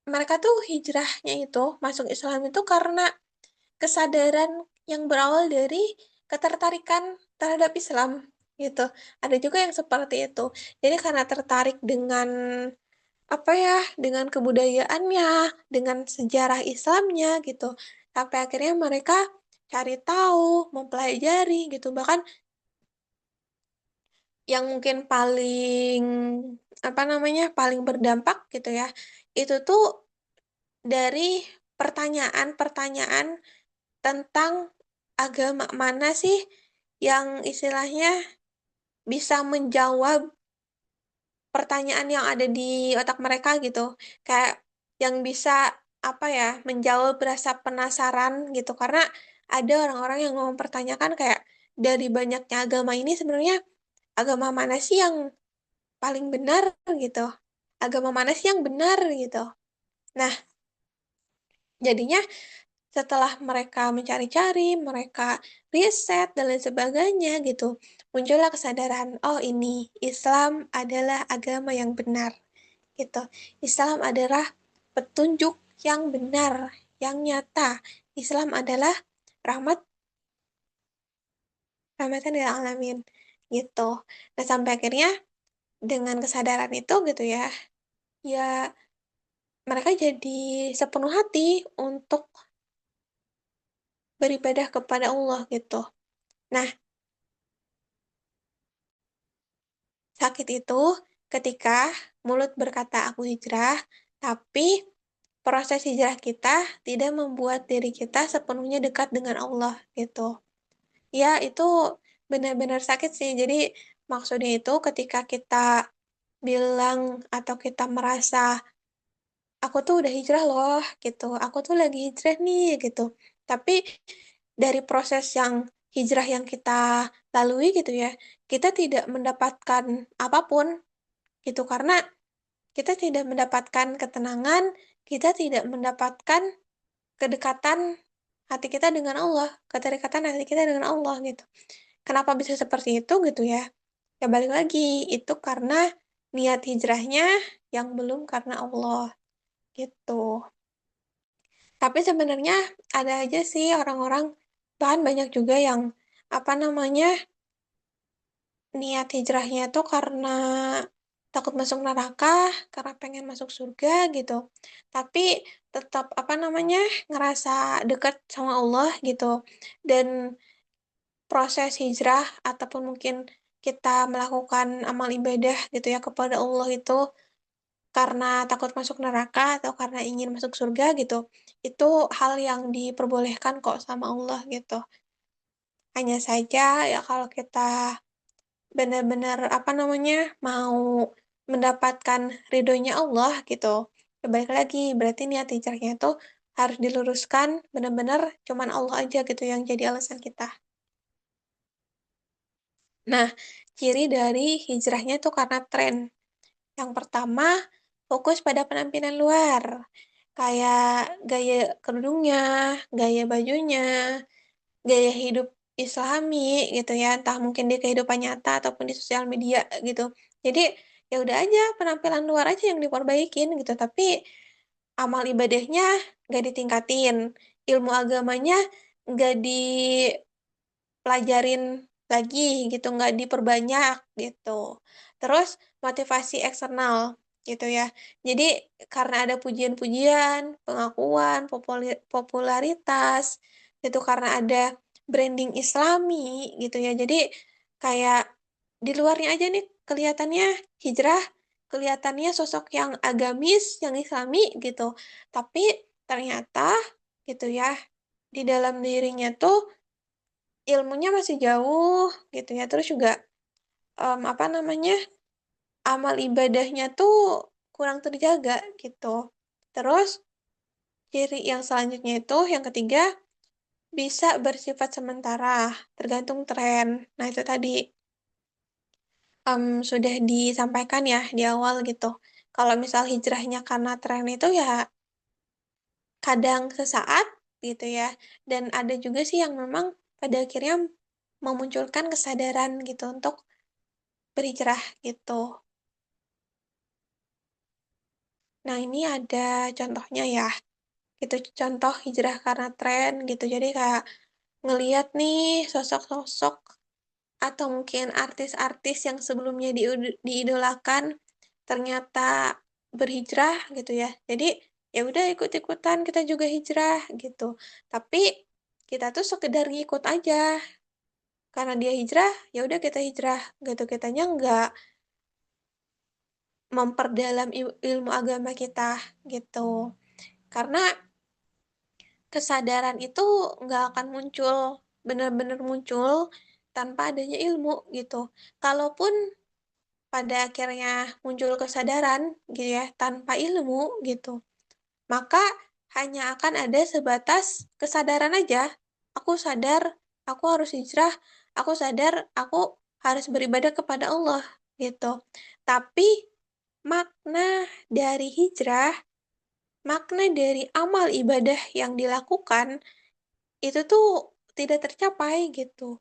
mereka tuh hijrahnya itu masuk Islam itu karena kesadaran yang berawal dari ketertarikan terhadap Islam gitu. Ada juga yang seperti itu. Jadi karena tertarik dengan apa ya, dengan kebudayaannya, dengan sejarah Islamnya gitu. Sampai akhirnya mereka cari tahu, mempelajari gitu. Bahkan yang mungkin paling apa namanya, paling berdampak gitu ya. Itu tuh dari pertanyaan-pertanyaan tentang agama mana sih yang istilahnya bisa menjawab pertanyaan yang ada di otak mereka gitu. Kayak yang bisa apa ya, menjawab rasa penasaran gitu. Karena ada orang-orang yang mempertanyakan kayak dari banyaknya agama ini sebenarnya agama mana sih yang paling benar gitu. Agama mana sih yang benar gitu. Nah, jadinya setelah mereka mencari-cari, mereka riset dan lain sebagainya gitu, muncullah kesadaran, oh ini Islam adalah agama yang benar gitu. Islam adalah petunjuk yang benar, yang nyata. Islam adalah rahmat rahmatan lil alamin gitu. Nah, sampai akhirnya dengan kesadaran itu gitu ya, ya mereka jadi sepenuh hati untuk beribadah kepada Allah gitu. Nah, sakit itu ketika mulut berkata aku hijrah, tapi proses hijrah kita tidak membuat diri kita sepenuhnya dekat dengan Allah gitu. Ya, itu benar-benar sakit sih. Jadi maksudnya itu ketika kita bilang atau kita merasa aku tuh udah hijrah loh gitu. Aku tuh lagi hijrah nih gitu. Tapi dari proses yang hijrah yang kita lalui gitu ya, kita tidak mendapatkan apapun gitu karena kita tidak mendapatkan ketenangan, kita tidak mendapatkan kedekatan hati kita dengan Allah, keterikatan hati kita dengan Allah gitu. Kenapa bisa seperti itu gitu ya? Ya balik lagi, itu karena niat hijrahnya yang belum karena Allah gitu. Tapi sebenarnya ada aja sih orang-orang, bahkan banyak juga yang apa namanya niat hijrahnya tuh karena takut masuk neraka karena pengen masuk surga gitu. Tapi tetap apa namanya ngerasa dekat sama Allah gitu. Dan proses hijrah ataupun mungkin kita melakukan amal ibadah gitu ya kepada Allah itu karena takut masuk neraka atau karena ingin masuk surga gitu. Itu hal yang diperbolehkan kok sama Allah gitu. Hanya saja ya kalau kita benar-benar apa namanya mau mendapatkan ridhonya Allah gitu. Ya balik lagi berarti niat hijrahnya itu harus diluruskan benar-benar cuman Allah aja gitu yang jadi alasan kita. Nah, ciri dari hijrahnya itu karena tren. Yang pertama, fokus pada penampilan luar. Kayak gaya kerudungnya, gaya bajunya, gaya hidup Islami gitu ya, entah mungkin di kehidupan nyata ataupun di sosial media gitu. Jadi ya udah aja penampilan luar aja yang diperbaikin gitu, tapi amal ibadahnya nggak ditingkatin, ilmu agamanya nggak dipelajarin lagi gitu, nggak diperbanyak gitu. Terus motivasi eksternal gitu ya. Jadi karena ada pujian-pujian, pengakuan, popularitas, itu karena ada branding Islami gitu ya. Jadi kayak di luarnya aja nih kelihatannya hijrah, kelihatannya sosok yang agamis, yang Islami gitu. Tapi ternyata gitu ya, di dalam dirinya tuh ilmunya masih jauh gitu ya. Terus juga apa namanya? Amal ibadahnya tuh kurang terjaga gitu. Terus ciri yang selanjutnya itu yang ketiga bisa bersifat sementara, tergantung tren. Nah, itu tadi sudah disampaikan ya di awal gitu. Kalau misal hijrahnya karena tren itu ya kadang sesaat gitu ya. Dan ada juga sih yang memang pada akhirnya memunculkan kesadaran gitu untuk berhijrah gitu. Nah, ini ada contohnya ya. Gitu contoh hijrah karena tren gitu. Jadi kayak ngeliat nih sosok-sosok atau mungkin artis-artis yang sebelumnya diidolakan ternyata berhijrah gitu ya. Jadi ya udah ikut-ikutan kita juga hijrah gitu. Tapi kita tuh sekedar ngikut aja. Karena dia hijrah, ya udah kita hijrah gitu. Kitanya nggak memperdalam ilmu agama kita gitu. Karena kesadaran itu nggak akan muncul, benar-benar muncul tanpa adanya ilmu gitu. Kalaupun pada akhirnya muncul kesadaran gitu ya, tanpa ilmu gitu, maka hanya akan ada sebatas kesadaran aja. Aku sadar, aku harus hijrah, aku sadar, aku harus beribadah kepada Allah gitu. Tapi makna dari hijrah, makna dari amal ibadah yang dilakukan itu tuh tidak tercapai gitu.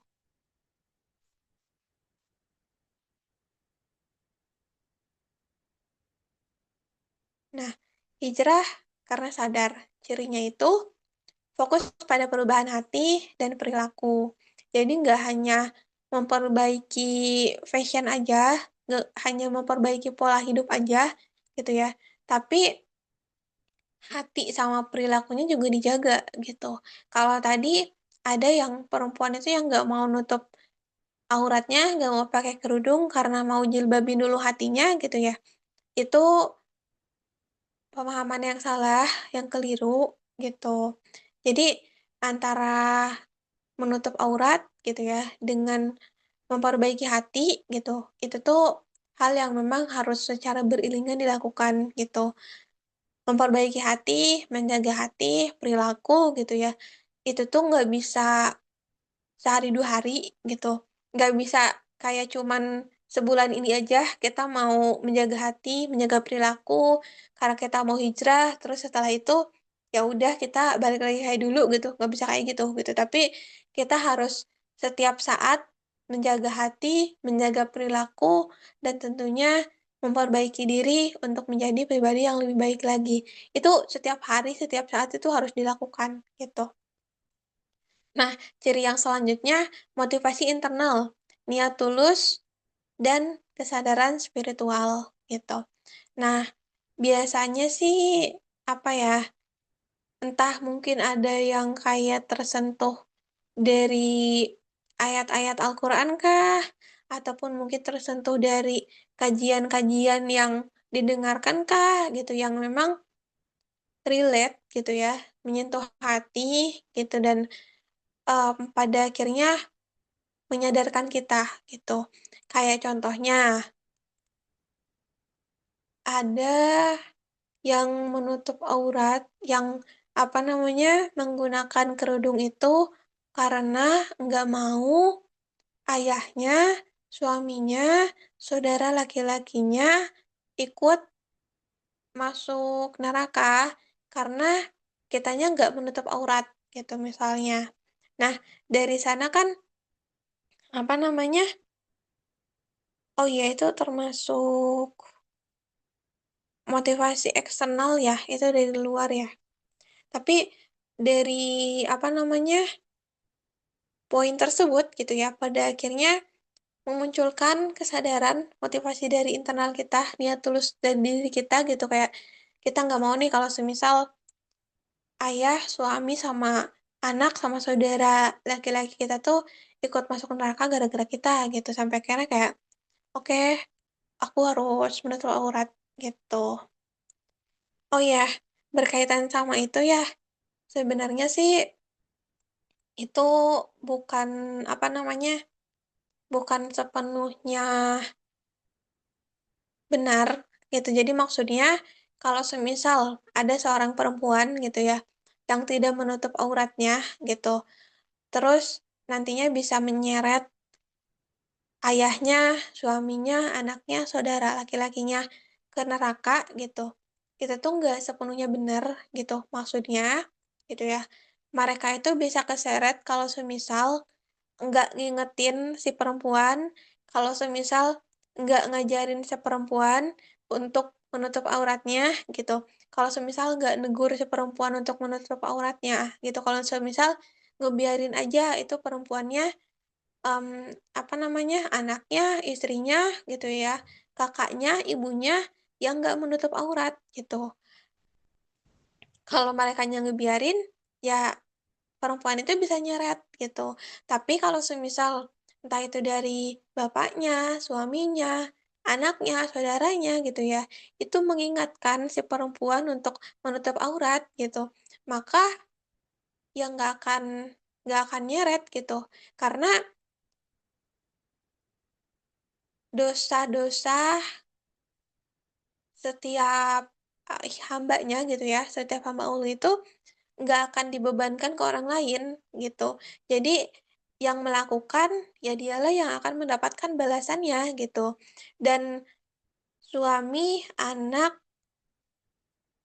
Nah, hijrah karena sadar. Cirinya itu fokus pada perubahan hati dan perilaku. Jadi nggak hanya memperbaiki fashion aja, nggak hanya memperbaiki pola hidup aja gitu ya. Tapi hati sama perilakunya juga dijaga gitu. Kalau tadi ada yang perempuan itu yang nggak mau nutup auratnya, nggak mau pakai kerudung karena mau jilbabin dulu hatinya gitu ya. Itu pemahaman yang salah, yang keliru gitu. Jadi antara menutup aurat gitu ya dengan memperbaiki hati gitu, itu tuh hal yang memang harus secara beriringan dilakukan gitu. Memperbaiki hati, menjaga hati, perilaku gitu ya. Itu tuh nggak bisa sehari dua hari gitu. Nggak bisa kayak cuman sebulan ini aja kita mau menjaga hati, menjaga perilaku, karena kita mau hijrah, terus setelah itu ya udah kita balik lagi kayak dulu gitu. Nggak bisa kayak gitu gitu. Tapi kita harus setiap saat menjaga hati, menjaga perilaku, dan tentunya memperbaiki diri untuk menjadi pribadi yang lebih baik lagi. Itu setiap hari, setiap saat itu harus dilakukan gitu. Nah, ciri yang selanjutnya, motivasi internal, niat tulus, dan kesadaran spiritual. gitu. Nah, biasanya sih apa ya? Entah mungkin ada yang kayak tersentuh dari ayat-ayat Al-Quran kah? Ataupun mungkin tersentuh dari kajian-kajian yang didengarkan kah gitu yang memang relate gitu ya, menyentuh hati gitu dan pada akhirnya menyadarkan kita gitu. Kayak contohnya ada yang menutup aurat, yang apa namanya menggunakan kerudung itu karena nggak mau ayahnya, suaminya, saudara laki-lakinya ikut masuk neraka karena kitanya nggak menutup aurat gitu misalnya. Nah, dari sana kan apa namanya? Oh iya itu termasuk motivasi eksternal ya, itu dari luar ya. Tapi dari apa namanya? Poin tersebut gitu ya, pada akhirnya memunculkan kesadaran motivasi dari internal kita, niat tulus dari diri kita gitu kayak kita nggak mau nih kalau semisal ayah, suami sama anak sama saudara laki-laki kita tuh ikut masuk neraka gara-gara kita gitu sampai akhirnya kayak oke, aku harus menutup aurat gitu. Oh ya, berkaitan sama itu ya, sebenarnya sih itu bukan apa namanya, bukan sepenuhnya benar gitu. Jadi maksudnya kalau semisal ada seorang perempuan gitu ya yang tidak menutup auratnya gitu, terus nantinya bisa menyeret ayahnya, suaminya, anaknya, saudara laki-lakinya ke neraka gitu. Itu tuh nggak sepenuhnya benar gitu maksudnya gitu ya. Mereka itu bisa keseret kalau semisal nggak ngingetin si perempuan, kalau semisal nggak ngajarin si perempuan untuk menutup auratnya gitu. Kalau semisal nggak negur si perempuan untuk menutup auratnya gitu. Kalau semisal ngebiarin aja itu perempuannya em, apa namanya anaknya, istrinya gitu ya, kakaknya, ibunya yang nggak menutup aurat gitu. Kalau mereka ngebiarin, ya perempuan itu bisa nyeret gitu. Tapi kalau semisal entah itu dari bapaknya, suaminya, anaknya, saudaranya gitu ya, itu mengingatkan si perempuan untuk menutup aurat gitu, maka ya nggak akan nyeret gitu. Karena dosa-dosa setiap hambanya gitu ya, setiap hamba Allah itu nggak akan dibebankan ke orang lain gitu. Jadi yang melakukan ya dialah yang akan mendapatkan balasannya gitu. Dan suami, anak,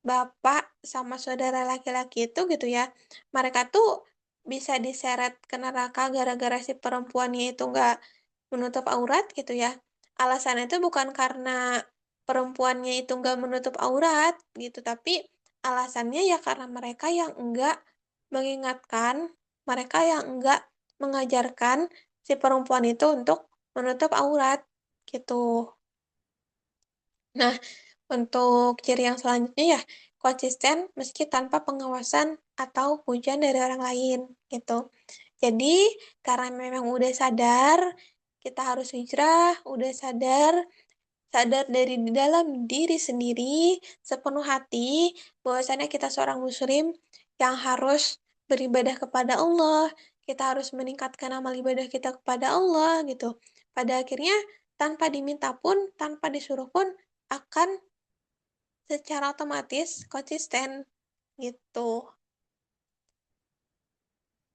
bapak, sama saudara laki-laki itu gitu ya, mereka tuh bisa diseret ke neraka gara-gara si perempuannya itu nggak menutup aurat gitu ya. Alasannya itu bukan karena perempuannya itu nggak menutup aurat gitu, tapi alasannya ya karena mereka yang enggak mengingatkan, mereka yang enggak mengajarkan si perempuan itu untuk menutup aurat gitu. Nah, untuk ciri yang selanjutnya ya, konsisten meski tanpa pengawasan atau pujian dari orang lain gitu. Jadi, karena memang udah sadar, kita harus hijrah, udah sadar, sadar dari di dalam diri sendiri, sepenuh hati, bahwasanya kita seorang muslim yang harus beribadah kepada Allah, kita harus meningkatkan amal ibadah kita kepada Allah gitu. Pada akhirnya, tanpa diminta pun, tanpa disuruh pun, akan secara otomatis konsisten gitu.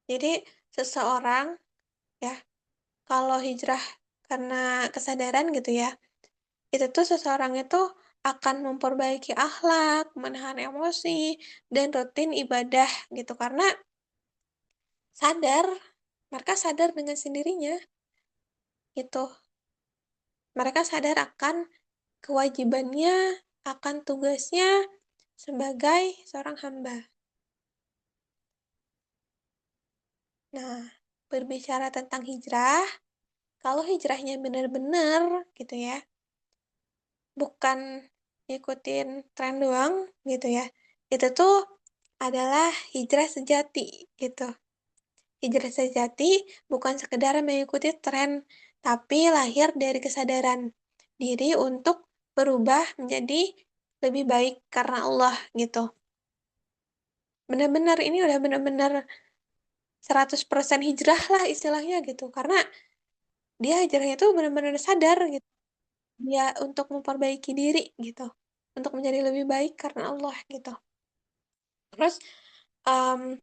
Jadi seseorang ya kalau hijrah karena kesadaran gitu ya, itu tuh seseorang itu akan memperbaiki akhlak, menahan emosi, dan rutin ibadah gitu karena sadar, mereka sadar dengan sendirinya gitu. Mereka sadar akan kewajibannya, akan tugasnya sebagai seorang hamba. Nah, berbicara tentang hijrah, kalau hijrahnya benar-benar gitu ya, bukan ngikutin tren doang gitu ya. Itu tuh adalah hijrah sejati gitu. Hijrah sejati bukan sekedar mengikuti tren, tapi lahir dari kesadaran diri untuk berubah menjadi lebih baik karena Allah gitu. Benar-benar ini udah benar-benar 100% hijrah lah istilahnya gitu. Karena dia hijrahnya itu benar-benar sadar gitu. Dia untuk memperbaiki diri gitu. Untuk menjadi lebih baik karena Allah gitu. Terus em,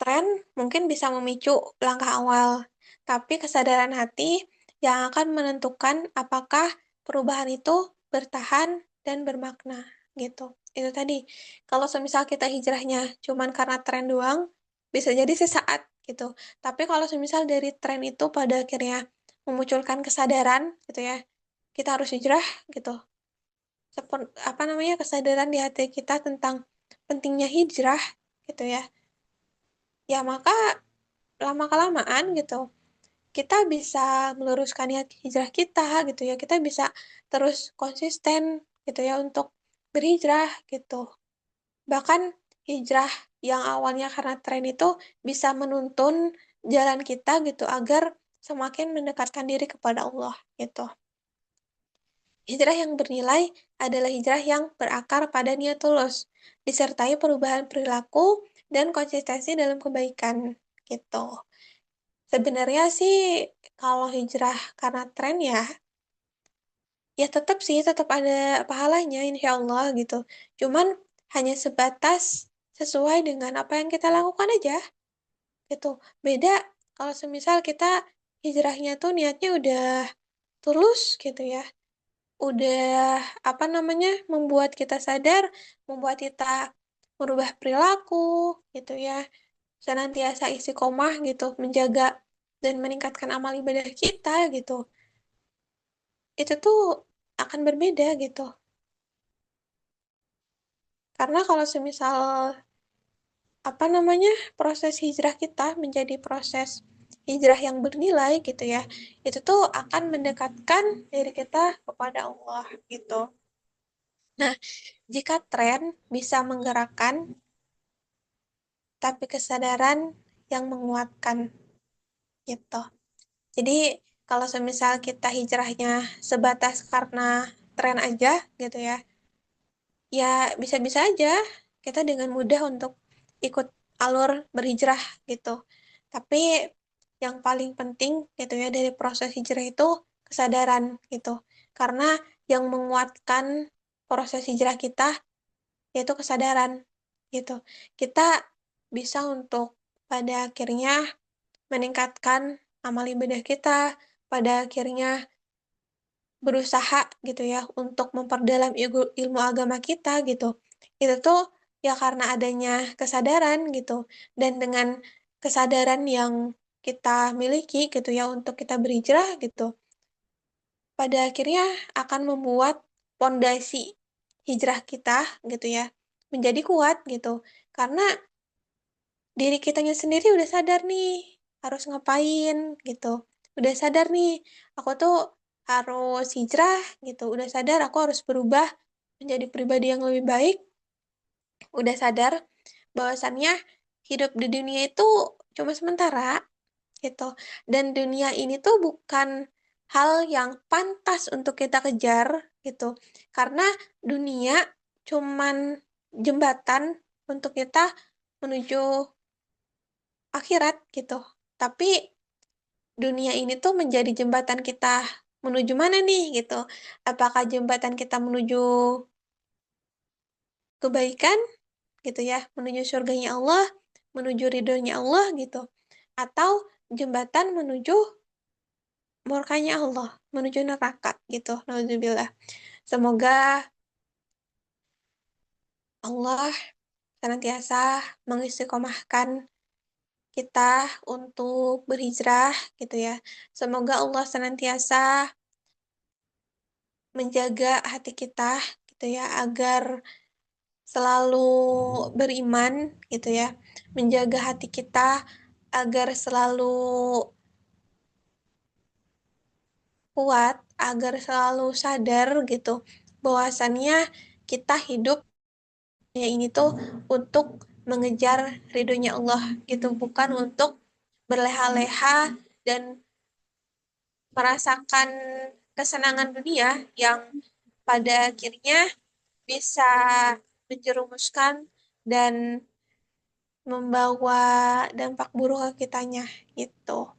tren mungkin bisa memicu langkah awal, tapi kesadaran hati yang akan menentukan apakah perubahan itu bertahan dan bermakna gitu. Itu tadi, kalau semisal kita hijrahnya cuman karena tren doang, bisa jadi sesaat gitu. Tapi kalau semisal dari tren itu pada akhirnya memunculkan kesadaran gitu ya, kita harus hijrah gitu. Apa namanya kesadaran di hati kita tentang pentingnya hijrah gitu ya. Ya maka lama-kelamaan gitu kita bisa meluruskan niat hijrah kita gitu ya kita bisa terus konsisten gitu ya untuk berhijrah gitu bahkan hijrah yang awalnya karena tren itu bisa menuntun jalan kita gitu agar semakin mendekatkan diri kepada Allah gitu. Hijrah yang bernilai adalah hijrah yang berakar pada niat tulus disertai perubahan perilaku dan konsistensi dalam kebaikan gitu. Sebenarnya sih kalau hijrah karena tren ya, ya tetap sih tetap ada pahalanya insya Allah gitu. Cuman hanya sebatas sesuai dengan apa yang kita lakukan aja gitu. Beda kalau semisal kita hijrahnya tuh niatnya udah tulus gitu ya. Udah apa namanya membuat kita sadar, membuat kita merubah perilaku gitu ya. Senantiasa istiqomah gitu, menjaga dan meningkatkan amal ibadah kita gitu. Itu tuh akan berbeda gitu. Karena kalau semisal apa namanya proses hijrah kita menjadi proses hijrah yang bernilai gitu ya, itu tuh akan mendekatkan diri kita kepada Allah gitu. Nah, jika tren bisa menggerakkan, tapi kesadaran yang menguatkan gitu. Jadi kalau semisal kita hijrahnya sebatas karena tren aja gitu ya, ya bisa-bisa aja kita dengan mudah untuk ikut alur berhijrah gitu. Tapi yang paling penting gitu ya dari proses hijrah itu kesadaran gitu. Karena yang menguatkan proses hijrah kita yaitu kesadaran gitu. Kita bisa untuk pada akhirnya meningkatkan amal ibadah kita, pada akhirnya berusaha gitu ya untuk memperdalam ilmu agama kita gitu. Itu tuh ya karena adanya kesadaran gitu. Dan dengan kesadaran yang kita miliki gitu ya untuk kita berhijrah gitu. Pada akhirnya akan membuat pondasi hijrah kita gitu ya menjadi kuat gitu. Karena diri kitanya sendiri udah sadar nih harus ngapain gitu. Udah sadar nih aku tuh harus hijrah gitu. Udah sadar aku harus berubah menjadi pribadi yang lebih baik. Udah sadar bahwasannya hidup di dunia itu cuma sementara gitu. Dan dunia ini tuh bukan hal yang pantas untuk kita kejar gitu. Karena dunia cuman jembatan untuk kita menuju akhirat gitu. Tapi dunia ini tuh menjadi jembatan kita menuju mana nih gitu. Apakah jembatan kita menuju kebaikan gitu ya, menuju surganya Allah, menuju ridhonya Allah gitu. Atau jembatan menuju murkanya Allah, menuju neraka gitu. Nauzubillah. Semoga Allah senantiasa mengistiqomahkan kita untuk berhijrah gitu ya. Semoga Allah senantiasa menjaga hati kita gitu ya agar selalu beriman gitu ya. Menjaga hati kita agar selalu kuat, agar selalu sadar gitu bahwasannya kita hidup ya ini tuh untuk mengejar ridhonya Allah gitu, bukan untuk berleha-leha dan merasakan kesenangan dunia yang pada akhirnya bisa menjerumuskan dan membawa dampak buruk ke kitanya gitu.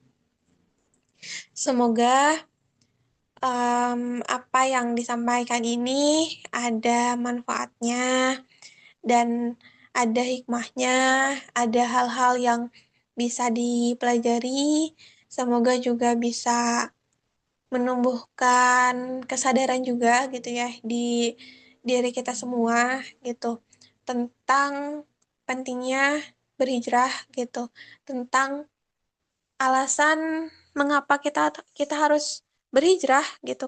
Semoga apa yang disampaikan ini ada manfaatnya dan ada hikmahnya, ada hal-hal yang bisa dipelajari. Semoga juga bisa menumbuhkan kesadaran juga gitu ya di diri kita semua gitu tentang pentingnya berhijrah gitu, tentang alasan mengapa kita kita harus berhijrah gitu.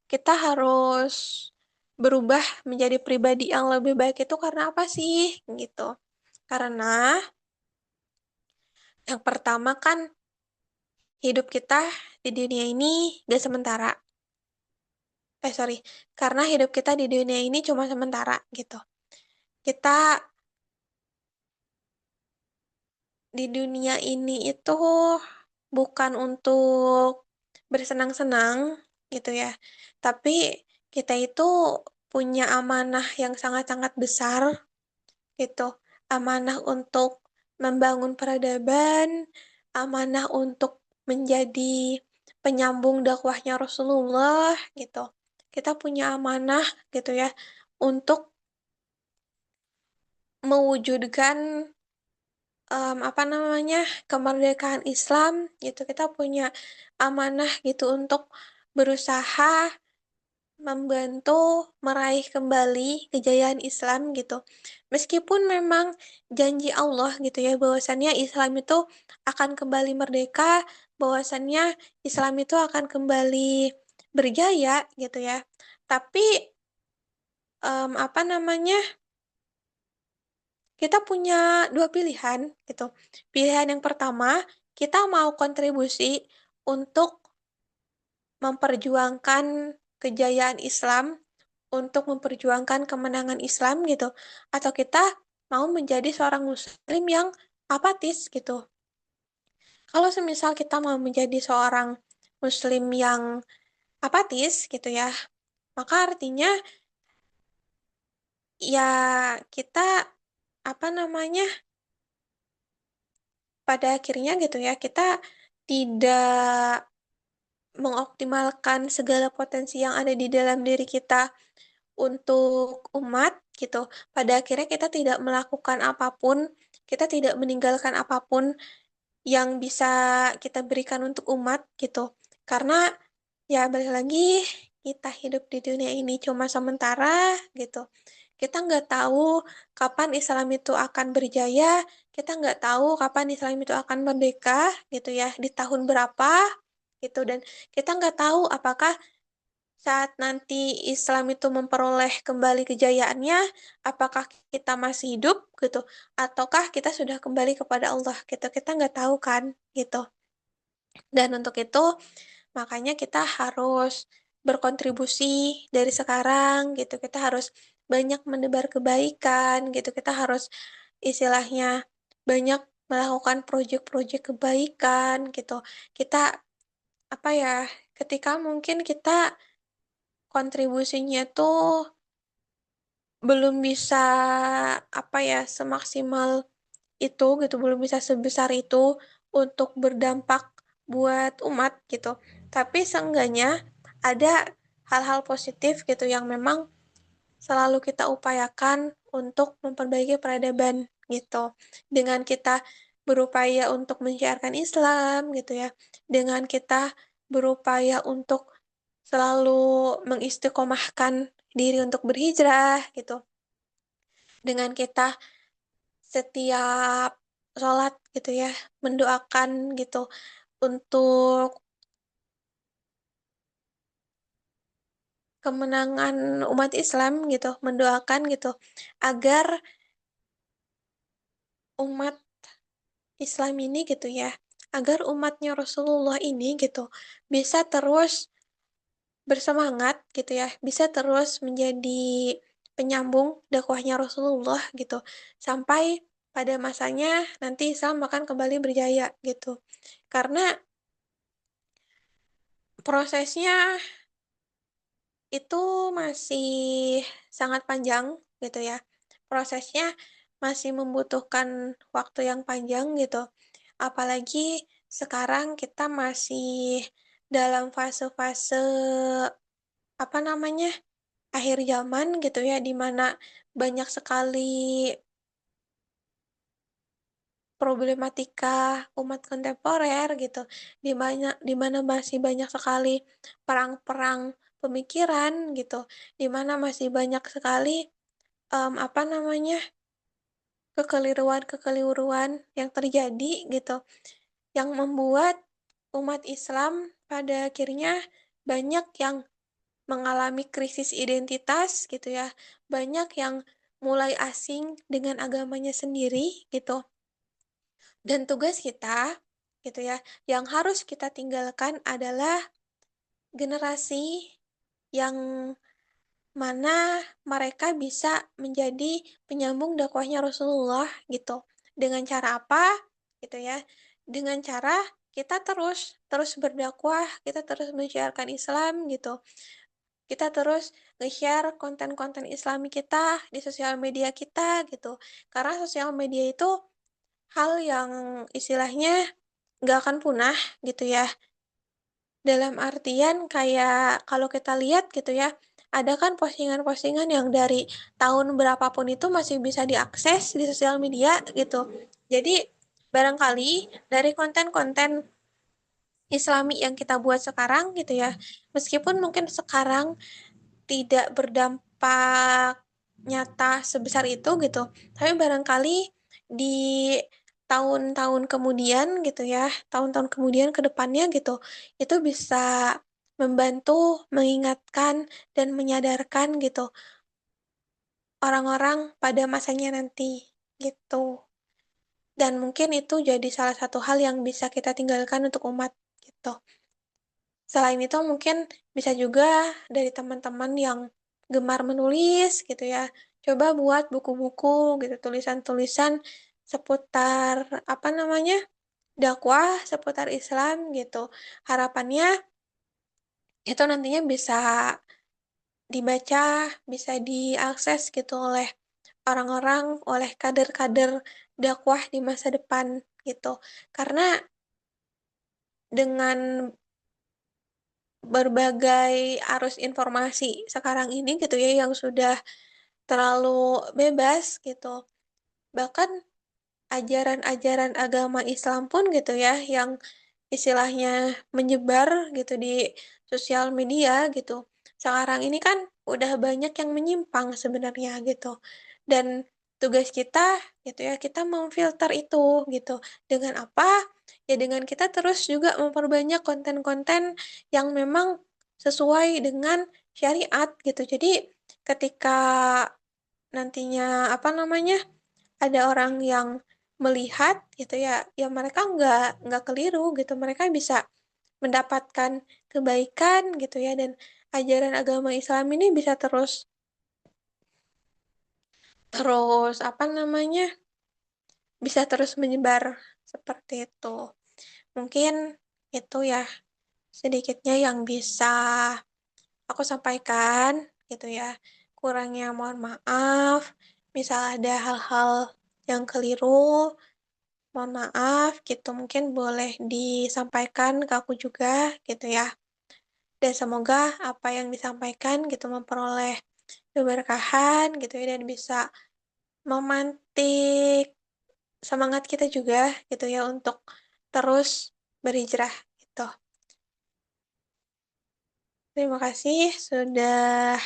Kita harus berubah menjadi pribadi yang lebih baik itu karena apa sih gitu. Karena yang pertama kan hidup kita di dunia ini gak sementara. Sorry, karena hidup kita di dunia ini cuma sementara gitu. Kita di dunia ini itu bukan untuk bersenang-senang gitu ya, tapi kita itu punya amanah yang sangat-sangat besar gitu. Amanah untuk membangun peradaban, amanah untuk menjadi penyambung dakwahnya Rasulullah gitu. Kita punya amanah gitu ya untuk mewujudkan apa namanya kemerdekaan Islam gitu. Kita punya amanah gitu untuk berusaha membantu meraih kembali kejayaan Islam gitu. Meskipun memang janji Allah gitu ya bahwasannya Islam itu akan kembali merdeka, bahwasannya Islam itu akan kembali berjaya gitu ya. Tapi apa namanya? Kita punya dua pilihan gitu. Pilihan yang pertama, kita mau kontribusi untuk memperjuangkan kejayaan Islam, untuk memperjuangkan kemenangan Islam gitu. Atau kita mau menjadi seorang muslim yang apatis gitu. Kalau semisal kita mau menjadi seorang muslim yang apatis gitu ya, maka artinya ya kita apa namanya pada akhirnya gitu ya kita tidak mengoptimalkan segala potensi yang ada di dalam diri kita untuk umat gitu. Pada akhirnya kita tidak melakukan apapun, kita tidak meninggalkan apapun yang bisa kita berikan untuk umat gitu. Karena ya balik lagi kita hidup di dunia ini cuma sementara gitu. Kita nggak tahu kapan Islam itu akan berjaya, kita nggak tahu kapan Islam itu akan merdeka gitu ya, di tahun berapa gitu. Dan kita nggak tahu apakah saat nanti Islam itu memperoleh kembali kejayaannya, apakah kita masih hidup gitu, ataukah kita sudah kembali kepada Allah gitu. Kita nggak tahu kan gitu. Dan untuk itu, makanya kita harus berkontribusi dari sekarang gitu. Kita harus banyak menebar kebaikan gitu. Kita harus istilahnya banyak melakukan proyek-proyek kebaikan gitu. Kita apa ya, ketika mungkin kita kontribusinya tuh belum bisa apa ya semaksimal itu gitu, belum bisa sebesar itu untuk berdampak buat umat gitu. Tapi seenggaknya ada hal-hal positif gitu yang memang selalu kita upayakan untuk memperbaiki peradaban gitu. Dengan kita berupaya untuk menyiarkan Islam gitu ya. Dengan kita berupaya untuk selalu mengistiqomahkan diri untuk berhijrah gitu. Dengan kita setiap sholat gitu ya, mendoakan gitu untuk kemenangan umat Islam gitu, mendoakan gitu agar umat Islam ini gitu ya, agar umatnya Rasulullah ini gitu bisa terus bersemangat gitu ya, bisa terus menjadi penyambung dakwahnya Rasulullah gitu, sampai pada masanya nanti Islam akan kembali berjaya gitu. Karena prosesnya itu masih sangat panjang gitu ya. Prosesnya masih membutuhkan waktu yang panjang gitu. Apalagi sekarang kita masih dalam fase-fase apa namanya? Akhir zaman gitu ya, di mana banyak sekali problematika umat kontemporer gitu, di mana masih banyak sekali perang-perang pemikiran gitu, di mana masih banyak sekali apa namanya, kekeliruan-kekeliruan yang terjadi gitu, yang membuat umat Islam pada akhirnya banyak yang mengalami krisis identitas gitu ya, banyak yang mulai asing dengan agamanya sendiri gitu. Dan tugas kita gitu ya, yang harus kita tinggalkan adalah generasi yang mana mereka bisa menjadi penyambung dakwahnya Rasulullah gitu. Dengan cara apa? Gitu ya. Dengan cara kita terus terus berdakwah, kita terus menyiarkan Islam gitu. Kita terus nge-share konten-konten Islami kita di sosial media kita gitu. Karena sosial media itu hal yang istilahnya nggak akan punah gitu ya. Dalam artian kayak kalau kita lihat gitu ya, ada kan postingan-postingan yang dari tahun berapapun itu masih bisa diakses di sosial media gitu. Jadi barangkali dari konten-konten Islami yang kita buat sekarang gitu ya, meskipun mungkin sekarang tidak berdampak nyata sebesar itu gitu, tapi barangkali di tahun-tahun kemudian gitu ya, tahun-tahun kemudian ke depannya gitu, itu bisa membantu mengingatkan dan menyadarkan gitu orang-orang pada masanya nanti gitu. Dan mungkin itu jadi salah satu hal yang bisa kita tinggalkan untuk umat gitu. Selain itu mungkin bisa juga dari teman-teman yang gemar menulis gitu ya. Coba buat buku-buku gitu, tulisan-tulisan seputar apa namanya? Dakwah seputar Islam gitu. Harapannya itu nantinya bisa dibaca, bisa diakses gitu oleh orang-orang, oleh kader-kader dakwah di masa depan gitu. Karena dengan berbagai arus informasi sekarang ini gitu ya yang sudah terlalu bebas gitu. Bahkan ajaran-ajaran agama Islam pun gitu ya yang istilahnya menyebar gitu di sosial media gitu. Sekarang ini kan udah banyak yang menyimpang sebenarnya gitu. Dan tugas kita gitu ya, kita memfilter itu gitu. Dengan apa? Ya dengan kita terus juga memperbanyak konten-konten yang memang sesuai dengan syariat gitu. Jadi ketika nantinya apa namanya? Ada orang yang melihat gitu ya, ya mereka nggak keliru gitu, mereka bisa mendapatkan kebaikan gitu ya, dan ajaran agama Islam ini bisa terus terus apa namanya, bisa terus menyebar seperti itu. Mungkin itu ya sedikitnya yang bisa aku sampaikan gitu ya. Kurangnya mohon maaf. Misal ada hal-hal yang keliru, mohon maaf gitu. Mungkin boleh disampaikan ke aku juga gitu ya. Dan semoga apa yang disampaikan gitu memperoleh keberkahan gitu ya, dan bisa memantik semangat kita juga gitu ya untuk terus berhijrah gitu. Terima kasih sudah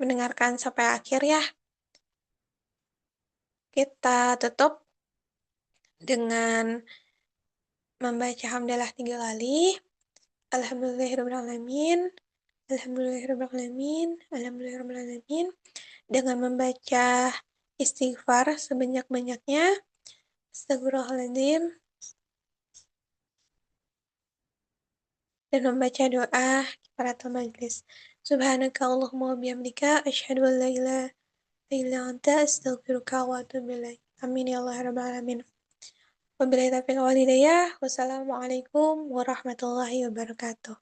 mendengarkan sampai akhir ya. Kita tutup dengan membaca hamdalah 3 kali. Alhamdulillahirrahmanirrahim. Alhamdulillahirrahmanirrahim. Alhamdulillahirrahmanirrahim. Dengan membaca istighfar sebanyak-banyaknya. Astagfirullahaladzim. dan membaca doa kifaratul majlis. Subhanaka Allahumma wa bihamdika asyhadu an la ilaha illa anta astaghfiruka wa atubu ilaik. Amin ya Allah rabbal alamin. Wabillahi taufiq wal hidayah. Wassalamualaikum warahmatullahi wabarakatuh.